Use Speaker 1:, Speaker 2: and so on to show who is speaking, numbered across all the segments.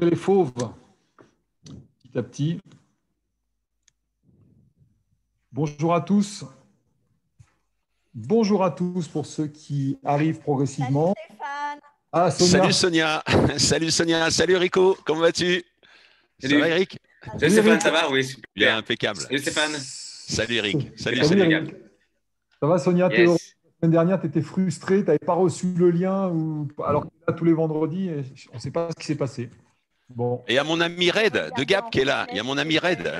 Speaker 1: rentrer les fauves petit à petit. Bonjour à tous. Bonjour à tous pour ceux qui arrivent progressivement.
Speaker 2: Salut Stéphane.
Speaker 1: Ah, Sonia.
Speaker 3: Salut Sonia. Salut Sonia. Salut Rico. Comment vas-tu?
Speaker 4: Salut.
Speaker 3: Ça va Eric?
Speaker 4: Salut Stéphane, ça va? Oui, super.
Speaker 3: Bien, impeccable.
Speaker 4: Salut Stéphane.
Speaker 3: Salut Eric. Salut
Speaker 1: Eric. Ça va Sonia?
Speaker 4: Yes.
Speaker 1: La semaine dernière, tu étais frustrée, tu n'avais pas reçu le lien, alors que là, tous les vendredis, on ne sait pas ce qui s'est passé. Bon.
Speaker 3: Et il y a mon ami Red de Gap qui est là. Il y a mon ami Red.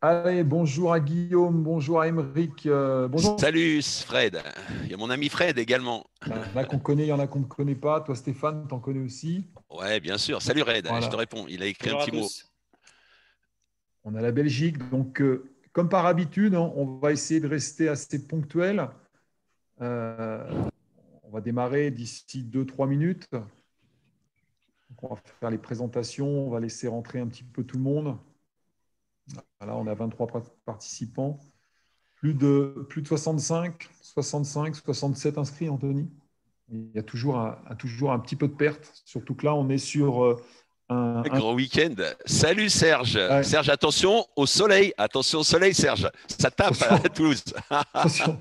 Speaker 1: Allez, bonjour à Guillaume, bonjour à Émeric. Bonjour.
Speaker 3: Salut Fred. Il y a mon ami Fred également.
Speaker 1: Il y en a qu'on connaît, il y en a qu'on ne connaît pas. Toi, Stéphane, tu en connais aussi?
Speaker 3: Ouais, bien sûr. Salut Red.
Speaker 1: Voilà.
Speaker 3: Je te réponds. Il a écrit
Speaker 4: Bonjour
Speaker 3: un petit mot.
Speaker 1: On a la Belgique. Donc, comme par habitude, on va essayer de rester assez ponctuel. On va démarrer d'ici 2-3 minutes. Donc, on va faire les présentations. On va laisser rentrer un petit peu tout le monde. Voilà, on a 23 participants. Plus de 65, 67 inscrits, Anthony. Il y a toujours un petit peu de perte. Surtout que là, on est sur un
Speaker 3: gros week-end. Salut Serge.
Speaker 1: Ouais.
Speaker 3: Serge, attention au soleil. Attention au soleil, Serge. Ça tape à Toulouse.
Speaker 1: Attention,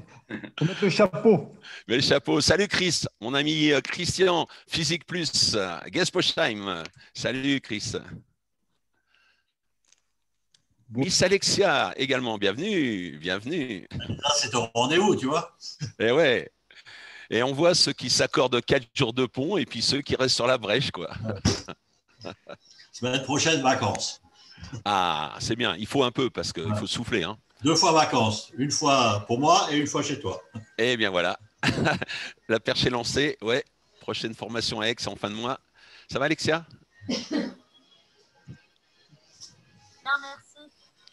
Speaker 1: faut mettre le chapeau.
Speaker 3: Mais le chapeau. Salut Chris, mon ami Christian, Physique Plus, Gesposheim. Salut Chris.
Speaker 1: Bon.
Speaker 3: Miss Alexia également, bienvenue, bienvenue.
Speaker 5: Là, c'est au rendez-vous, tu vois.
Speaker 3: Et ouais. Et on voit ceux qui s'accordent 4 jours de pont et puis ceux qui restent sur la brèche, quoi.
Speaker 5: Semaine prochaine, vacances.
Speaker 3: Ah, c'est bien. Il faut un peu parce qu'il faut souffler, hein.
Speaker 5: 2 fois vacances. Une fois pour moi et une fois chez toi.
Speaker 3: Eh bien voilà. La perche est lancée. Ouais. Prochaine formation à Aix en fin de mois. Ça va, Alexia?
Speaker 2: Bien, merci.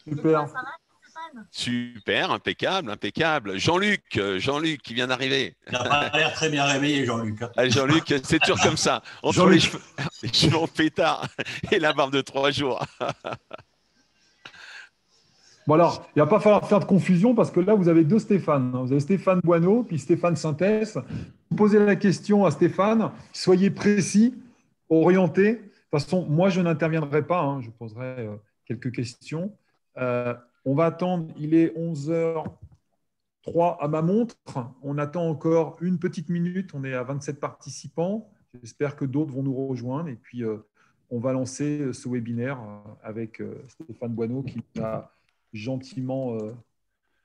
Speaker 1: Super.
Speaker 2: Ça va, Stéphane?
Speaker 3: Super, impeccable, impeccable. Jean-Luc qui vient d'arriver.
Speaker 5: Il n'a pas l'air très bien réveillé, Jean-Luc.
Speaker 3: Ah, Jean-Luc, c'est toujours comme ça. Entre les cheveux en pétard et la barbe de 3 jours.
Speaker 1: Bon alors, il ne va pas falloir faire de confusion parce que là, vous avez 2 Stéphane. Vous avez Stéphane Boineau puis Stéphane Synthèse. Vous posez la question à Stéphane, soyez précis, orienté. De toute façon, moi, je n'interviendrai pas. Je poserai quelques questions. On va attendre, il est 11h03 à ma montre. On attend encore une petite minute. On est à 27 participants. J'espère que d'autres vont nous rejoindre. Et puis, on va lancer ce webinaire avec Stéphane Boineau qui a gentiment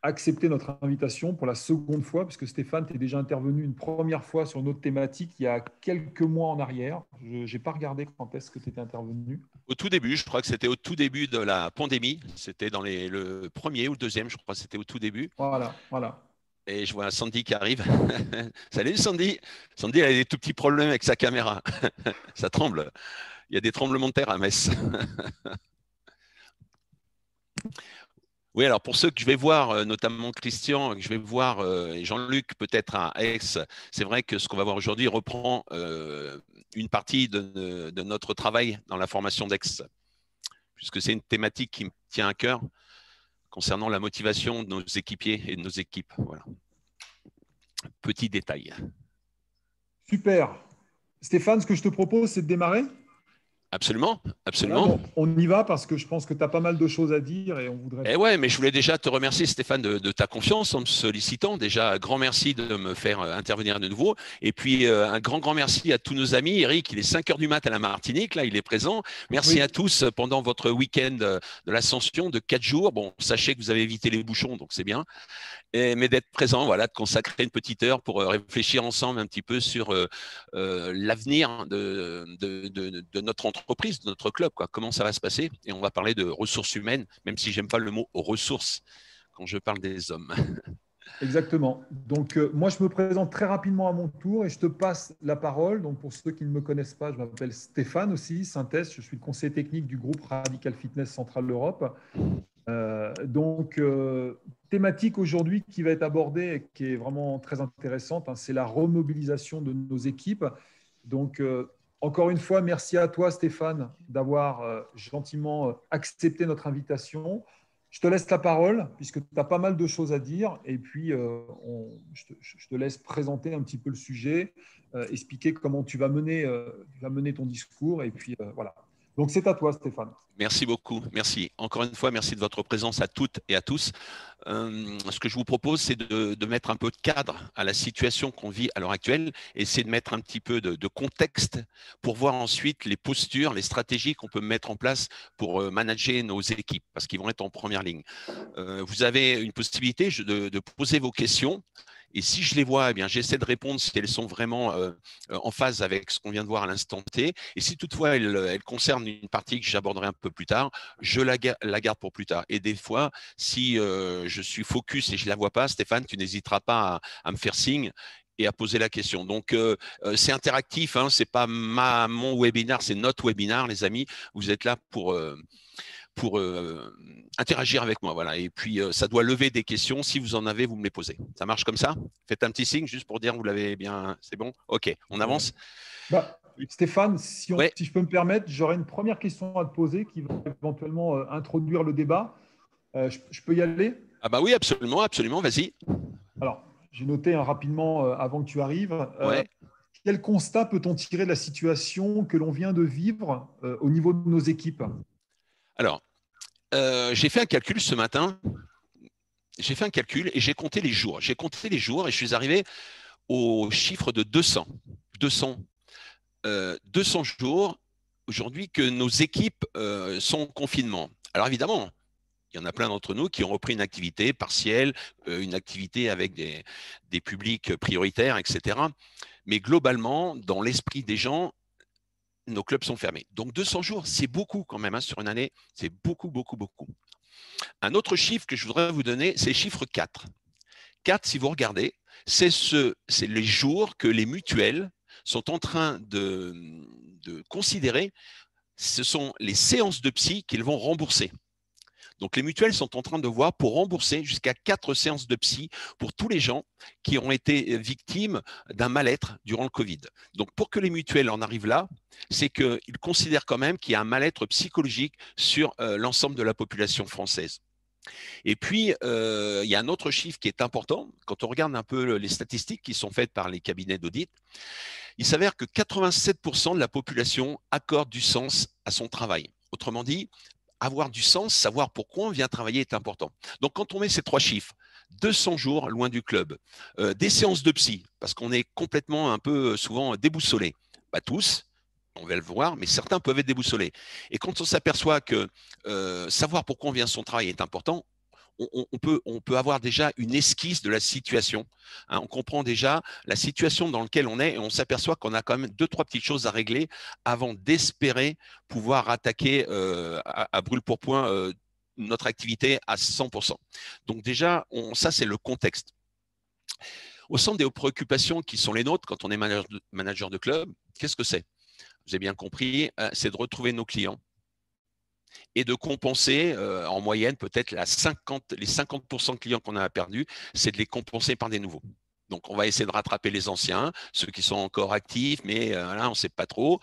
Speaker 1: accepté notre invitation pour la seconde fois, puisque Stéphane, tu es déjà intervenu une première fois sur une autre thématique il y a quelques mois en arrière. Je n'ai pas regardé quand est-ce que tu étais intervenu.
Speaker 3: Au tout début, je crois que c'était au tout début de la pandémie. C'était dans le premier ou le deuxième, je crois que c'était au tout début.
Speaker 1: Voilà.
Speaker 3: Et je vois Sandy qui arrive. Salut Sandy. Sandy, elle a des tout petits problèmes avec sa caméra. Ça tremble. Il y a des tremblements de terre à Metz. Oui, alors pour ceux que je vais voir, notamment Christian, que je vais voir et Jean-Luc peut-être à Aix, c'est vrai que ce qu'on va voir aujourd'hui reprend une partie de notre travail dans la formation d'Aix, puisque c'est une thématique qui me tient à cœur concernant la motivation de nos équipiers et de nos équipes. Voilà. Petit détail.
Speaker 1: Super. Stéphane, ce que je te propose, c'est de démarrer.
Speaker 3: Absolument, absolument.
Speaker 1: Voilà, bon, on y va parce que je pense que tu as pas mal de choses à dire et on voudrait…
Speaker 3: Eh ouais, mais je voulais déjà te remercier Stéphane de ta confiance en me sollicitant. Déjà, grand merci de me faire intervenir de nouveau. Et puis, un grand merci à tous nos amis. Eric, il est 5h du mat à la Martinique, là, il est présent. Merci à tous pendant votre week-end de l'Ascension de 4 jours. Bon, sachez que vous avez évité les bouchons, donc c'est bien. Mais d'être présent, voilà, de consacrer une petite heure pour réfléchir ensemble un petit peu sur l'avenir de notre entreprise, de notre club, quoi. Comment ça va se passer. Et on va parler de ressources humaines, même si j'aime pas le mot ressources quand je parle des hommes.
Speaker 1: Exactement. Donc, moi, je me présente très rapidement à mon tour et je te passe la parole. Donc, pour ceux qui ne me connaissent pas, je m'appelle Stéphane aussi, Synthèse. Je suis le conseiller technique du groupe Radical Fitness Central Europe. Thématique aujourd'hui qui va être abordée et qui est vraiment très intéressante, c'est la remobilisation de nos équipes. Donc, encore une fois, merci à toi Stéphane d'avoir gentiment accepté notre invitation. Je te laisse la parole, puisque tu as pas mal de choses à dire. Et puis, je te laisse présenter un petit peu le sujet, expliquer comment tu vas mener ton discours. Et puis, voilà. Donc, c'est à toi, Stéphane.
Speaker 3: Merci beaucoup. Merci. Encore une fois, merci de votre présence à toutes et à tous. Ce que je vous propose, c'est de mettre un peu de cadre à la situation qu'on vit à l'heure actuelle, essayer de mettre un petit peu de contexte pour voir ensuite les postures, les stratégies qu'on peut mettre en place pour manager nos équipes, parce qu'ils vont être en première ligne. Vous avez une possibilité de poser vos questions. Et si je les vois, eh bien, j'essaie de répondre si elles sont vraiment en phase avec ce qu'on vient de voir à l'instant T. Et si toutefois elles concernent une partie que j'aborderai un peu plus tard, je la garde pour plus tard. Et des fois, si je suis focus et je ne la vois pas, Stéphane, tu n'hésiteras pas à me faire signe et à poser la question. Donc, c'est interactif, hein, ce n'est pas mon webinaire, c'est notre webinaire, les amis. Vous êtes là pour interagir avec moi. Voilà. Et puis, ça doit lever des questions. Si vous en avez, vous me les posez. Ça marche comme ça? Faites un petit signe juste pour dire vous l'avez bien. C'est bon? OK, on avance.
Speaker 1: Stéphane, si je peux me permettre, j'aurais une première question à te poser qui va éventuellement introduire le débat. Je peux y aller?
Speaker 3: Ah bah oui, absolument, absolument. Vas-y.
Speaker 1: Alors, j'ai noté rapidement avant que tu arrives.
Speaker 3: Ouais.
Speaker 1: Quel constat peut-on tirer de la situation que l'on vient de vivre au niveau de nos équipes?
Speaker 3: Alors, j'ai fait un calcul ce matin. J'ai fait un calcul et j'ai compté les jours. J'ai compté les jours et je suis arrivé au chiffre de 200. 200 jours aujourd'hui que nos équipes sont en confinement. Alors évidemment, il y en a plein d'entre nous qui ont repris une activité partielle, une activité avec des publics prioritaires, etc. Mais globalement, dans l'esprit des gens, nos clubs sont fermés. Donc 200 jours, c'est beaucoup quand même, hein, sur une année, c'est beaucoup, beaucoup, beaucoup. Un autre chiffre que je voudrais vous donner, c'est le chiffre 4. 4, si vous regardez, c'est les jours que les mutuelles sont en train de considérer. Ce sont les séances de psy qu'ils vont rembourser. Donc, les mutuelles sont en train de voir pour rembourser jusqu'à 4 séances de psy pour tous les gens qui ont été victimes d'un mal-être durant le Covid. Donc, pour que les mutuelles en arrivent là, c'est qu'ils considèrent quand même qu'il y a un mal-être psychologique sur l'ensemble de la population française. Et puis, il y a un autre chiffre qui est important. Quand on regarde un peu les statistiques qui sont faites par les cabinets d'audit, il s'avère que 87% de la population accorde du sens à son travail. Autrement dit, avoir du sens, savoir pourquoi on vient travailler est important. Donc, quand on met ces 3 chiffres, 200 jours loin du club, des séances de psy, parce qu'on est complètement un peu souvent déboussolés, pas tous, on va le voir, mais certains peuvent être déboussolés. Et quand on s'aperçoit que savoir pourquoi on vient son travail est important, on peut avoir déjà une esquisse de la situation. Hein, on comprend déjà la situation dans laquelle on est et on s'aperçoit qu'on a quand même 2-3 petites choses à régler avant d'espérer pouvoir attaquer à brûle-pourpoint notre activité à 100%. Donc déjà, ça c'est le contexte. Au centre des préoccupations qui sont les nôtres quand on est manager de club, qu'est-ce que c'est? Vous avez bien compris, c'est de retrouver nos clients et de compenser en moyenne peut-être les 50% de clients qu'on a perdus, c'est de les compenser par des nouveaux. Donc, on va essayer de rattraper les anciens, ceux qui sont encore actifs, mais là, on ne sait pas trop.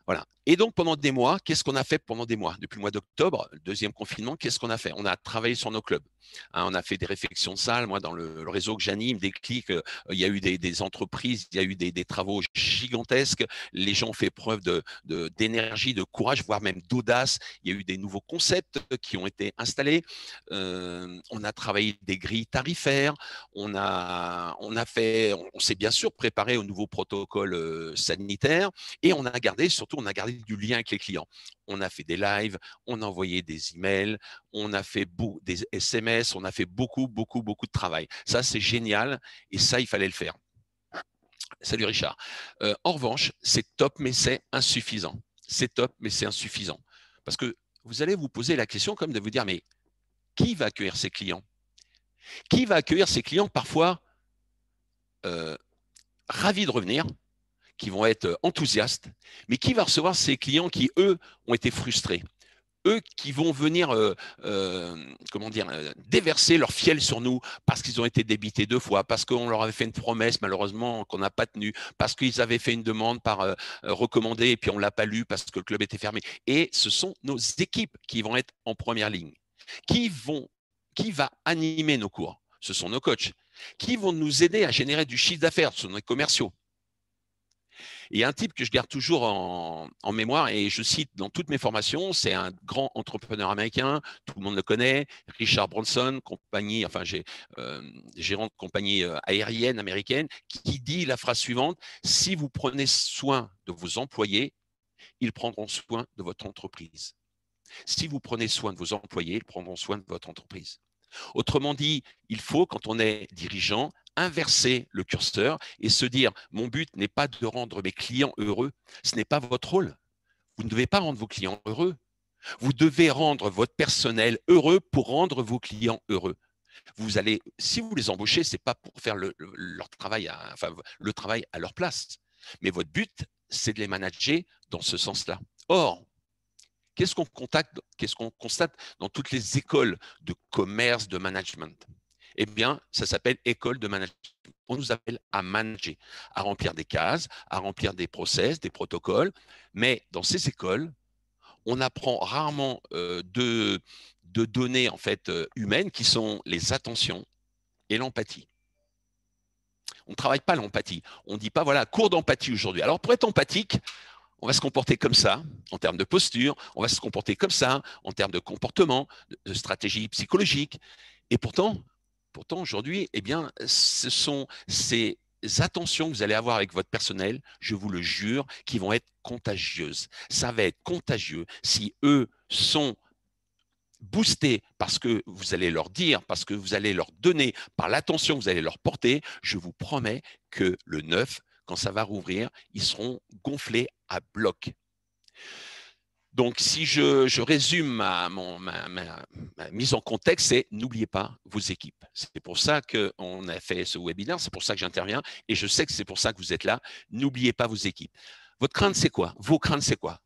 Speaker 3: Voilà. Et donc, pendant des mois, qu'est-ce qu'on a fait pendant des mois? Depuis le mois d'octobre, le deuxième confinement, qu'est-ce qu'on a fait? On a travaillé sur nos clubs. Hein, on a fait des réflexions de salles. Moi, dans le réseau que j'anime, des clics, il y a eu des entreprises, il y a eu des travaux gigantesques. Les gens ont fait preuve d'énergie, de courage, voire même d'audace. Il y a eu des nouveaux concepts qui ont été installés. On a travaillé des grilles tarifaires. On s'est bien sûr préparé au nouveau protocole sanitaire et on a gardé du lien avec les clients. On a fait des lives, on a envoyé des emails, on a fait des SMS, on a fait beaucoup de travail. Ça, c'est génial et ça, il fallait le faire. Salut Richard. En revanche, c'est top, mais c'est insuffisant. C'est top, mais c'est insuffisant. Parce que vous allez vous poser la question comme de vous dire, mais qui va accueillir ces clients? Qui va accueillir ces clients parfois ravis de revenir, qui vont être enthousiastes, mais qui va recevoir ces clients qui, eux, ont été frustrés? Eux qui vont venir déverser leur fiel sur nous parce qu'ils ont été débités 2 fois, parce qu'on leur avait fait une promesse malheureusement qu'on n'a pas tenue, parce qu'ils avaient fait une demande par recommandée et puis on ne l'a pas lu parce que le club était fermé. Et ce sont nos équipes qui vont être en première ligne. Qui va animer nos cours? Ce sont nos coachs. Qui vont nous aider à générer du chiffre d'affaires? Ce sont les commerciaux. Et un type que je garde toujours en mémoire et je cite dans toutes mes formations, c'est un grand entrepreneur américain, tout le monde le connaît, Richard Branson, gérant de compagnie aérienne américaine, qui dit la phrase suivante: si vous prenez soin de vos employés, ils prendront soin de votre entreprise. Si vous prenez soin de vos employés, ils prendront soin de votre entreprise. Autrement dit, il faut, quand on est dirigeant, inverser le curseur et se dire: mon but n'est pas de rendre mes clients heureux, ce n'est pas votre rôle. Vous ne devez pas rendre vos clients heureux. Vous devez rendre votre personnel heureux pour rendre vos clients heureux. Si vous les embauchez, ce n'est pas pour faire leur travail, le travail à leur place. Mais votre but, c'est de les manager dans ce sens-là. Or, qu'est-ce qu'on constate dans toutes les écoles de commerce, de management? Eh bien, ça s'appelle école de management. On nous appelle à manager, à remplir des cases, à remplir des process, des protocoles. Mais dans ces écoles, on apprend rarement de données en fait humaines qui sont les attentions et l'empathie. On ne travaille pas l'empathie. On ne dit pas, voilà, cours d'empathie aujourd'hui. Alors, pour être empathique, on va se comporter comme ça en termes de posture, on va se comporter comme ça en termes de comportement, de stratégie psychologique. Et pourtant aujourd'hui, eh bien, ce sont ces attentions que vous allez avoir avec votre personnel, je vous le jure, qui vont être contagieuses. Ça va être contagieux si eux sont boostés parce que vous allez leur dire, parce que vous allez leur donner, par l'attention que vous allez leur porter. Je vous promets que le 9, quand ça va rouvrir, ils seront gonflés à bloc. Donc, si je résume ma mise en contexte, c'est n'oubliez pas vos équipes. C'est pour ça qu'on a fait ce webinaire, c'est pour ça que j'interviens et je sais que c'est pour ça que vous êtes là. N'oubliez pas vos équipes. Votre crainte, c'est quoi? Vos craintes, c'est quoi?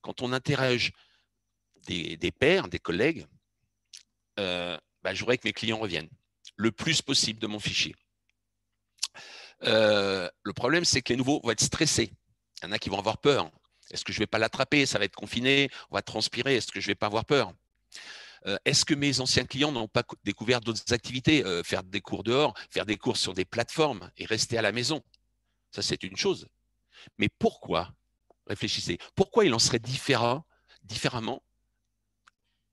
Speaker 3: Quand on interroge des pairs, des collègues, je voudrais que mes clients reviennent le plus possible de mon fichier. Le problème, c'est que les nouveaux vont être stressés. Il y en a qui vont avoir peur. Est-ce que je ne vais pas l'attraper? Ça va être confiné, on va transpirer. Est-ce que je ne vais pas avoir peur? Est-ce que mes anciens clients n'ont pas découvert d'autres activités? Faire des cours dehors, faire des cours sur des plateformes et rester à la maison. Ça, c'est une chose. Mais pourquoi? Réfléchissez. Pourquoi il en serait différemment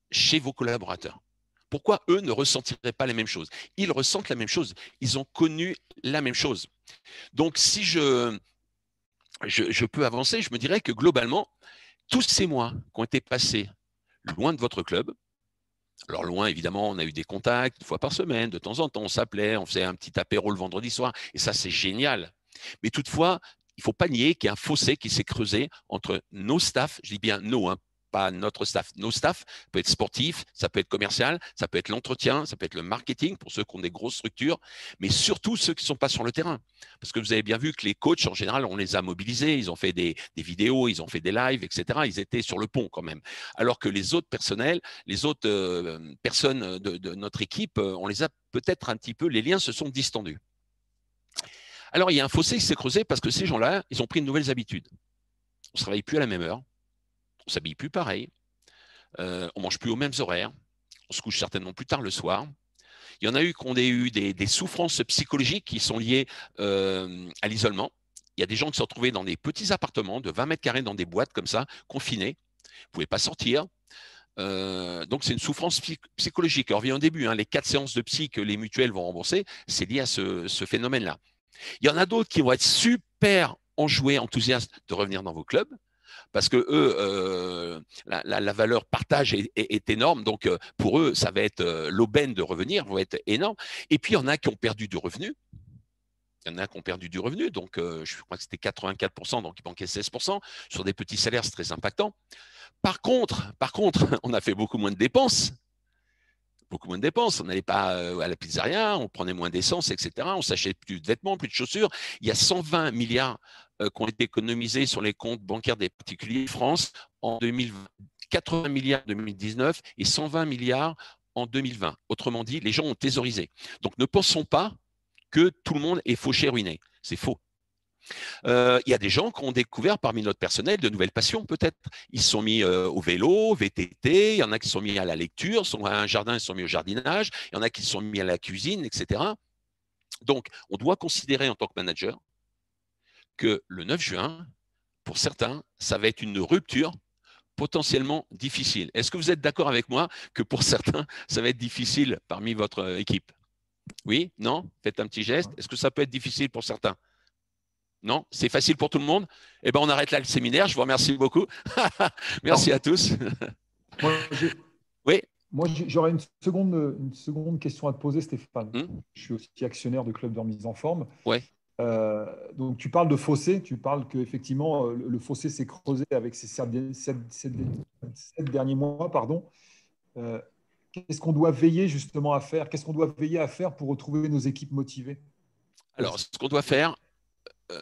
Speaker 3: chez vos collaborateurs? Pourquoi eux ne ressentiraient pas les mêmes choses? Ils ressentent la même chose. Ils ont connu la même chose. Donc, si je peux avancer, je me dirais que globalement, tous ces mois qui ont été passés loin de votre club, alors loin, évidemment, on a eu des contacts une fois par semaine, de temps en temps, on s'appelait, on faisait un petit apéro le vendredi soir, et ça, c'est génial. Mais toutefois, il ne faut pas nier qu'il y a un fossé qui s'est creusé entre nos staffs, je dis bien nos, hein, pas notre staff, nos staffs, ça peut être sportif, ça peut être commercial, ça peut être l'entretien, ça peut être le marketing pour ceux qui ont des grosses structures, mais surtout ceux qui ne sont pas sur le terrain. Parce que vous avez bien vu que les coachs, en général, on les a mobilisés, ils ont fait des vidéos, ils ont fait des lives, etc. Ils étaient sur le pont quand même. Alors que les autres personnels, les autres personnes de notre équipe, on les a peut-être un petit peu, les liens se sont distendus. Alors, il y a un fossé qui s'est creusé parce que ces gens-là, ils ont pris de nouvelles habitudes. On ne se réveille plus à la même heure. On ne s'habille plus pareil, on ne mange plus aux mêmes horaires, on se couche certainement plus tard le soir. Il y en a eu qui ont eu des souffrances psychologiques qui sont liées à l'isolement. Il y a des gens qui se sont retrouvés dans des petits appartements de 20 mètres carrés, dans des boîtes comme ça, confinés. Vous ne pouvez pas sortir. Donc, c'est une souffrance psychologique. Alors, revient au début, hein, les 4 séances de psy que les mutuelles vont rembourser, c'est lié à ce phénomène-là. Il y en a d'autres qui vont être super enjoués, enthousiastes de revenir dans vos clubs. Parce que eux, la valeur partage est énorme. Donc, pour eux, ça va être l'aubaine de revenir, va être énorme. Et puis, il y en a qui ont perdu du revenu. Donc, je crois que c'était 84%, donc ils manquaient 16%. Sur des petits salaires, c'est très impactant. Par contre, on a fait beaucoup moins de dépenses. On n'allait pas à la pizzeria, on prenait moins d'essence, etc. On s'achetait plus de vêtements, plus de chaussures. Il y a 120 milliards qui ont été économisés sur les comptes bancaires des particuliers en France en 2020. 80 milliards en 2019 et 120 milliards en 2020. Autrement dit, les gens ont thésaurisé. Donc, ne pensons pas que tout le monde est fauché, ruiné. C'est faux. Il y a des gens qui ont découvert parmi notre personnel de nouvelles passions peut-être. Ils se sont mis au vélo, VTT, il y en a qui se sont mis à la lecture, sont à un jardin, ils se sont mis au jardinage, il y en a qui se sont mis à la cuisine, etc. Donc, on doit considérer en tant que manager que le 9 juin, pour certains, ça va être une rupture potentiellement difficile. Est-ce que vous êtes d'accord avec moi que pour certains, ça va être difficile parmi votre équipe? Oui? Non? Faites un petit geste. Est-ce que ça peut être difficile pour certains? Non? C'est facile pour tout le monde? Eh bien, on arrête là le séminaire. Je vous remercie beaucoup. Merci à tous. Oui?
Speaker 1: Moi, j'aurais une seconde question à te poser, Stéphane. Je suis aussi actionnaire de club de remise en forme.
Speaker 3: Ouais.
Speaker 1: Donc, tu parles de fossé, tu parles qu'effectivement, le fossé s'est creusé avec ces 7 derniers mois. Pardon. Qu'est-ce qu'on doit veiller justement à faire? Qu'est-ce qu'on doit veiller à faire pour retrouver nos équipes motivées?
Speaker 3: Alors, ce qu'on doit faire,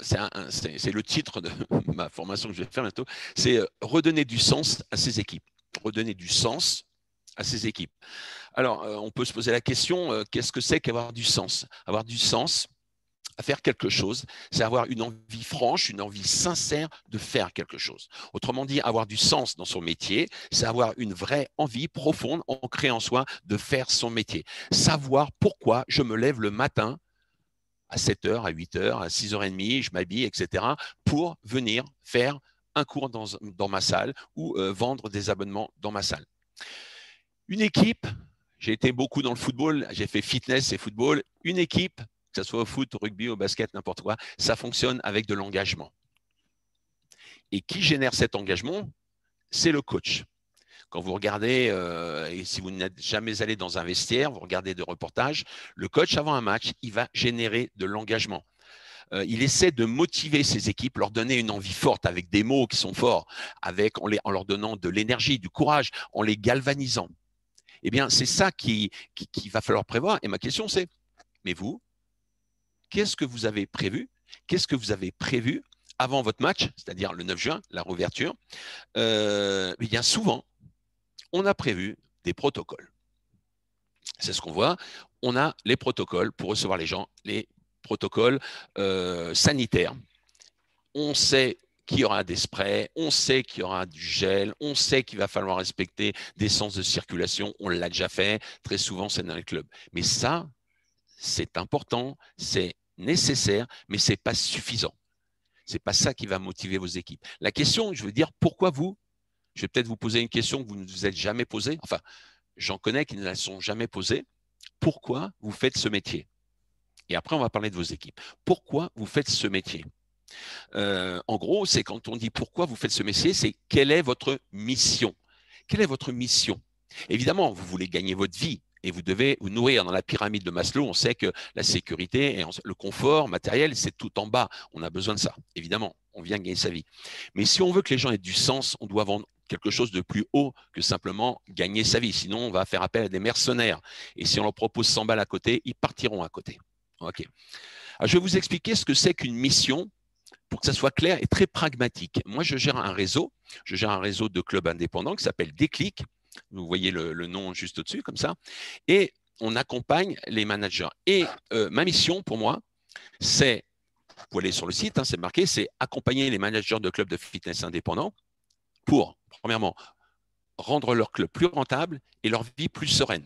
Speaker 3: c'est le titre de ma formation que je vais faire bientôt, c'est redonner du sens à ces équipes. Redonner du sens à ces équipes. Alors, on peut se poser la question, qu'est-ce que c'est qu'avoir du sens? Avoir du sens à faire quelque chose, c'est avoir une envie franche, une envie sincère de faire quelque chose. Autrement dit, avoir du sens dans son métier, c'est avoir une vraie envie profonde, ancrée en soi, de faire son métier. Savoir pourquoi je me lève le matin à 7h, à 8h, à 6h30, je m'habille, etc., pour venir faire un cours dans ma salle ou vendre des abonnements dans ma salle. Une équipe, j'ai été beaucoup dans le football, j'ai fait fitness et football, une équipe, que ce soit au foot, au rugby, au basket, n'importe quoi, ça fonctionne avec de l'engagement. Et qui génère cet engagement? C'est le coach. Quand vous regardez, et si vous n'êtes jamais allé dans un vestiaire, vous regardez des reportages, le coach, avant un match, il va générer de l'engagement. Il essaie de motiver ses équipes, leur donner une envie forte avec des mots qui sont forts, en leur donnant de l'énergie, du courage, en les galvanisant. Eh bien, c'est ça qu'il va falloir prévoir. Et ma question, c'est, mais vous, qu'est-ce que vous avez prévu? Qu'est-ce que vous avez prévu avant votre match, c'est-à-dire le 9 juin, la réouverture? Eh bien, souvent, on a prévu des protocoles. C'est ce qu'on voit. On a les protocoles pour recevoir les gens, les protocoles sanitaires. On sait qu'il y aura des sprays, on sait qu'il y aura du gel, on sait qu'il va falloir respecter des sens de circulation. On l'a déjà fait. Très souvent, c'est dans les clubs. Mais ça, c'est important, c'est nécessaire, mais ce n'est pas suffisant. Ce n'est pas ça qui va motiver vos équipes. La question, je veux dire, pourquoi vous? Je vais peut-être vous poser une question que vous ne vous êtes jamais posée. Enfin, j'en connais qui ne la sont jamais posées. Pourquoi vous faites ce métier? Et après, on va parler de vos équipes. Pourquoi vous faites ce métier? En gros, c'est quand on dit pourquoi vous faites ce métier, c'est quelle est votre mission? Quelle est votre mission? Évidemment, vous voulez gagner votre vie et vous devez vous nourrir. Dans la pyramide de Maslow, on sait que la sécurité et le confort matériel, c'est tout en bas. On a besoin de ça. Évidemment, on vient gagner sa vie. Mais si on veut que les gens aient du sens, on doit vendre quelque chose de plus haut que simplement gagner sa vie. Sinon, on va faire appel à des mercenaires. Et si on leur propose 100 balles à côté, ils partiront à côté. OK. Alors, je vais vous expliquer ce que c'est qu'une mission pour que ça soit clair et très pragmatique. Moi, je gère un réseau de clubs indépendants qui s'appelle Déclic. Vous voyez le nom juste au-dessus, comme ça. Et on accompagne les managers. Et ma mission, pour moi, c'est, vous pouvez aller sur le site, c'est marqué, c'est accompagner les managers de clubs de fitness indépendants pour, premièrement, rendre leur club plus rentable et leur vie plus sereine.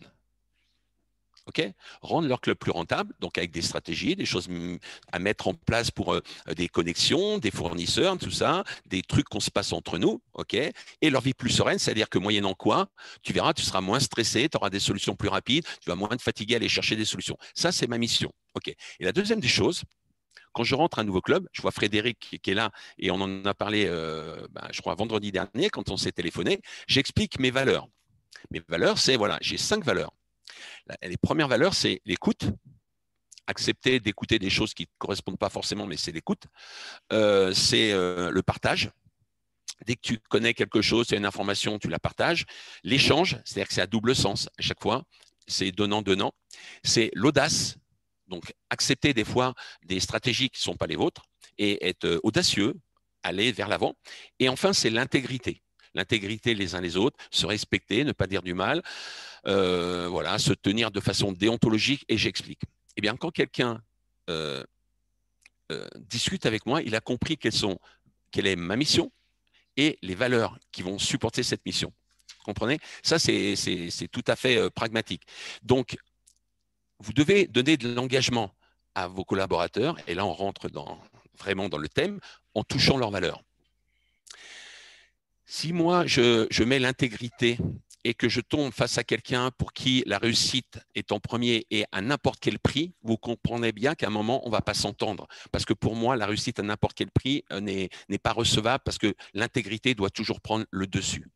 Speaker 3: Okay, rendre leur club plus rentable, donc avec des stratégies, des choses à mettre en place pour des connexions, des fournisseurs, tout ça, des trucs qu'on se passe entre nous, okay, et leur vie plus sereine, c'est-à-dire que moyennant quoi, tu verras, tu seras moins stressé, tu auras des solutions plus rapides, tu vas moins te fatiguer à aller chercher des solutions. Ça, c'est ma mission. Okay. Et la deuxième des choses, quand je rentre à un nouveau club, je vois Frédéric qui est là et on en a parlé, je crois, vendredi dernier quand on s'est téléphoné, j'explique mes valeurs. Mes valeurs, c'est, voilà, j'ai 5 valeurs. Les premières valeurs, c'est l'écoute. Accepter d'écouter des choses qui ne correspondent pas forcément, mais c'est l'écoute. C'est le partage. Dès que tu connais quelque chose, c'est une information, tu la partages. L'échange, c'est-à-dire que c'est à double sens à chaque fois. C'est donnant-donnant. C'est l'audace. Donc, accepter des fois des stratégies qui ne sont pas les vôtres et être audacieux, aller vers l'avant. Et enfin, c'est l'intégrité. L'intégrité les uns les autres, se respecter, ne pas dire du mal, voilà, se tenir de façon déontologique, et j'explique. Eh bien, quand quelqu'un discute avec moi, il a compris quelle est ma mission et les valeurs qui vont supporter cette mission. Vous comprenez? Ça, c'est tout à fait pragmatique. Donc, vous devez donner de l'engagement à vos collaborateurs, et là, on rentre vraiment dans le thème, en touchant leurs valeurs. Si moi, je mets l'intégrité et que je tombe face à quelqu'un pour qui la réussite est en premier et à n'importe quel prix, vous comprenez bien qu'à un moment, on ne va pas s'entendre. Parce que pour moi, la réussite à n'importe quel prix n'est pas recevable parce que l'intégrité doit toujours prendre le dessus.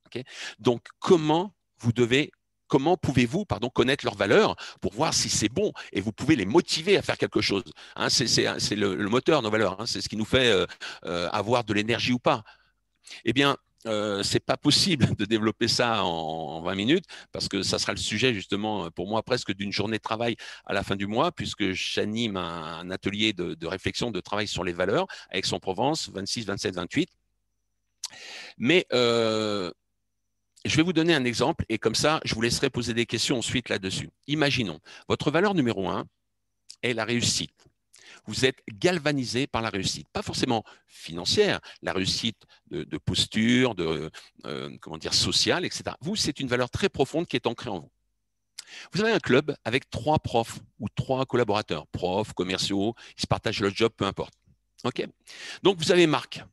Speaker 3: Okay? Donc, comment pouvez-vous connaître leurs valeurs pour voir si c'est bon et vous pouvez les motiver à faire quelque chose. Hein, c'est le moteur, nos valeurs. Hein, c'est ce qui nous fait avoir de l'énergie ou pas. Eh bien, ce n'est pas possible de développer ça en 20 minutes parce que ça sera le sujet justement pour moi presque d'une journée de travail à la fin du mois puisque j'anime un atelier de réflexion, de travail sur les valeurs à Aix-en-Provence, 26, 27, 28. Mais je vais vous donner un exemple et comme ça, je vous laisserai poser des questions ensuite là-dessus. Imaginons, votre valeur numéro 1 est la réussite. Vous êtes galvanisé par la réussite, pas forcément financière, la réussite de posture, sociale, etc. Vous, c'est une valeur très profonde qui est ancrée en vous. Vous avez un club avec 3 profs ou 3 collaborateurs, profs, commerciaux, ils se partagent le job, peu importe. Okay. Donc, vous avez Marc.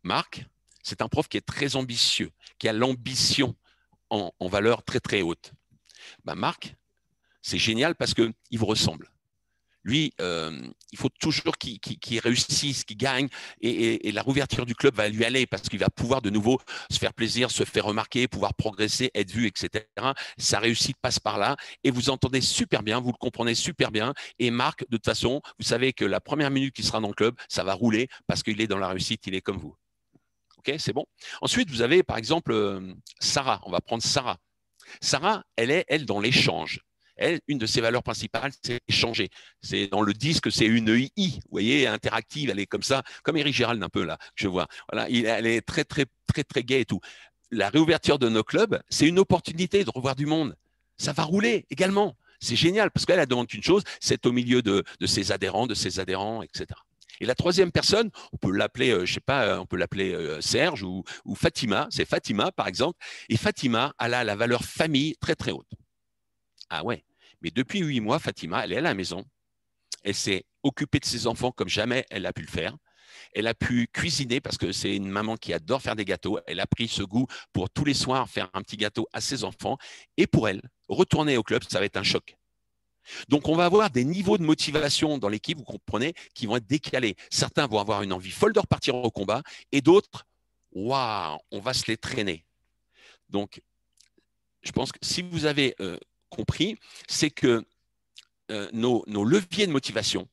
Speaker 3: Marc, c'est un prof qui est très ambitieux, qui a l'ambition en valeur très, très haute. Ben Marc, c'est génial parce qu'il vous ressemble. Lui, il faut toujours qu'il réussisse, qu'il gagne et la rouverture du club va lui aller parce qu'il va pouvoir de nouveau se faire plaisir, se faire remarquer, pouvoir progresser, être vu, etc. Sa réussite passe par là et vous entendez super bien, vous le comprenez super bien. Et Marc, de toute façon, vous savez que la première minute qu'il sera dans le club, ça va rouler parce qu'il est dans la réussite, il est comme vous. OK, c'est bon. Ensuite, vous avez par exemple Sarah. On va prendre Sarah. Sarah, elle est, dans l'échange. Elle, une de ses valeurs principales, c'est échanger. C'est dans le disque, c'est une I, vous voyez, interactive. Elle est comme ça, comme Eric Gérald un peu là, je vois. Voilà, elle est très, très, très, très gaie et tout. La réouverture de nos clubs, c'est une opportunité de revoir du monde. Ça va rouler également. C'est génial parce qu'elle demande qu'une chose, c'est au milieu de ses adhérents, etc. Et la troisième personne, on peut l'appeler, je sais pas, on peut l'appeler Serge ou Fatima. C'est Fatima, par exemple. Et Fatima, elle a la valeur famille très, très haute. Ah ouais, mais depuis 8 mois, Fatima, elle est à la maison. Elle s'est occupée de ses enfants comme jamais elle a pu le faire. Elle a pu cuisiner parce que c'est une maman qui adore faire des gâteaux. Elle a pris ce goût pour tous les soirs faire un petit gâteau à ses enfants. Et pour elle, retourner au club, ça va être un choc. Donc, on va avoir des niveaux de motivation dans l'équipe, vous comprenez, qui vont être décalés. Certains vont avoir une envie folle de repartir au combat et d'autres, waouh, on va se les traîner. Donc, je pense que si vous avez compris, c'est que nos leviers de motivation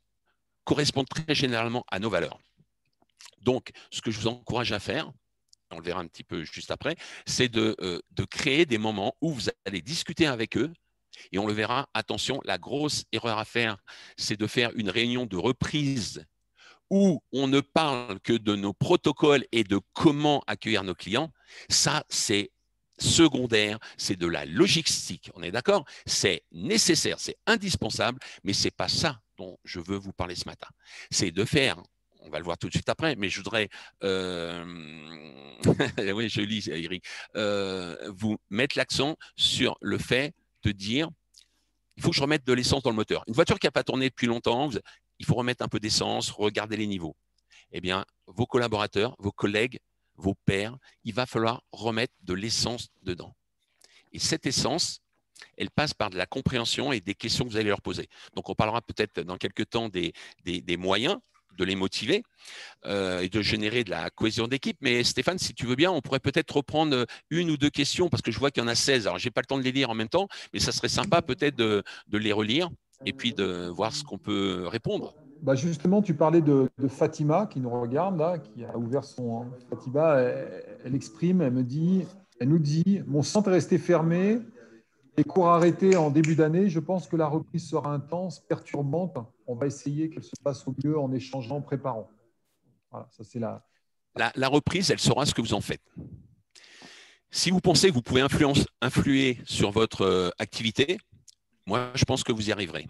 Speaker 3: correspondent très généralement à nos valeurs. Donc, ce que je vous encourage à faire, on le verra un petit peu juste après, c'est de créer des moments où vous allez discuter avec eux. Et on le verra, attention, la grosse erreur à faire, c'est de faire une réunion de reprise où on ne parle que de nos protocoles et de comment accueillir nos clients. Ça, c'est secondaire, c'est de la logistique, on est d'accord? C'est nécessaire, c'est indispensable, mais ce n'est pas ça dont je veux vous parler ce matin. C'est de faire, on va le voir tout de suite après, mais je voudrais, oui, je lis Eric, vous mettre l'accent sur le fait de dire, il faut que je remette de l'essence dans le moteur. Une voiture qui n'a pas tourné depuis longtemps, il faut remettre un peu d'essence, regarder les niveaux. Eh bien, vos collaborateurs, vos collègues, vos pairs, il va falloir remettre de l'essence dedans. Et cette essence, elle passe par de la compréhension et des questions que vous allez leur poser. Donc, on parlera peut-être dans quelques temps des moyens de les motiver et de générer de la cohésion d'équipe. Mais Stéphane, si tu veux bien, on pourrait peut-être reprendre 1 ou 2 questions parce que je vois qu'il y en a 16. Alors, je n'ai pas le temps de les lire en même temps, mais ça serait sympa peut-être de les relire et puis de voir ce qu'on peut répondre.
Speaker 1: Bah justement, tu parlais de Fatima qui nous regarde, là, qui a ouvert son… Fatima, elle exprime, elle nous dit « Mon centre est resté fermé et cours arrêté en début d'année. Je pense que la reprise sera intense, perturbante. On va essayer qu'elle se passe au mieux en échangeant, en préparant. » Voilà, ça c'est
Speaker 3: la reprise, elle saura ce que vous en faites. Si vous pensez que vous pouvez influer sur votre activité, moi, je pense que vous y arriverez.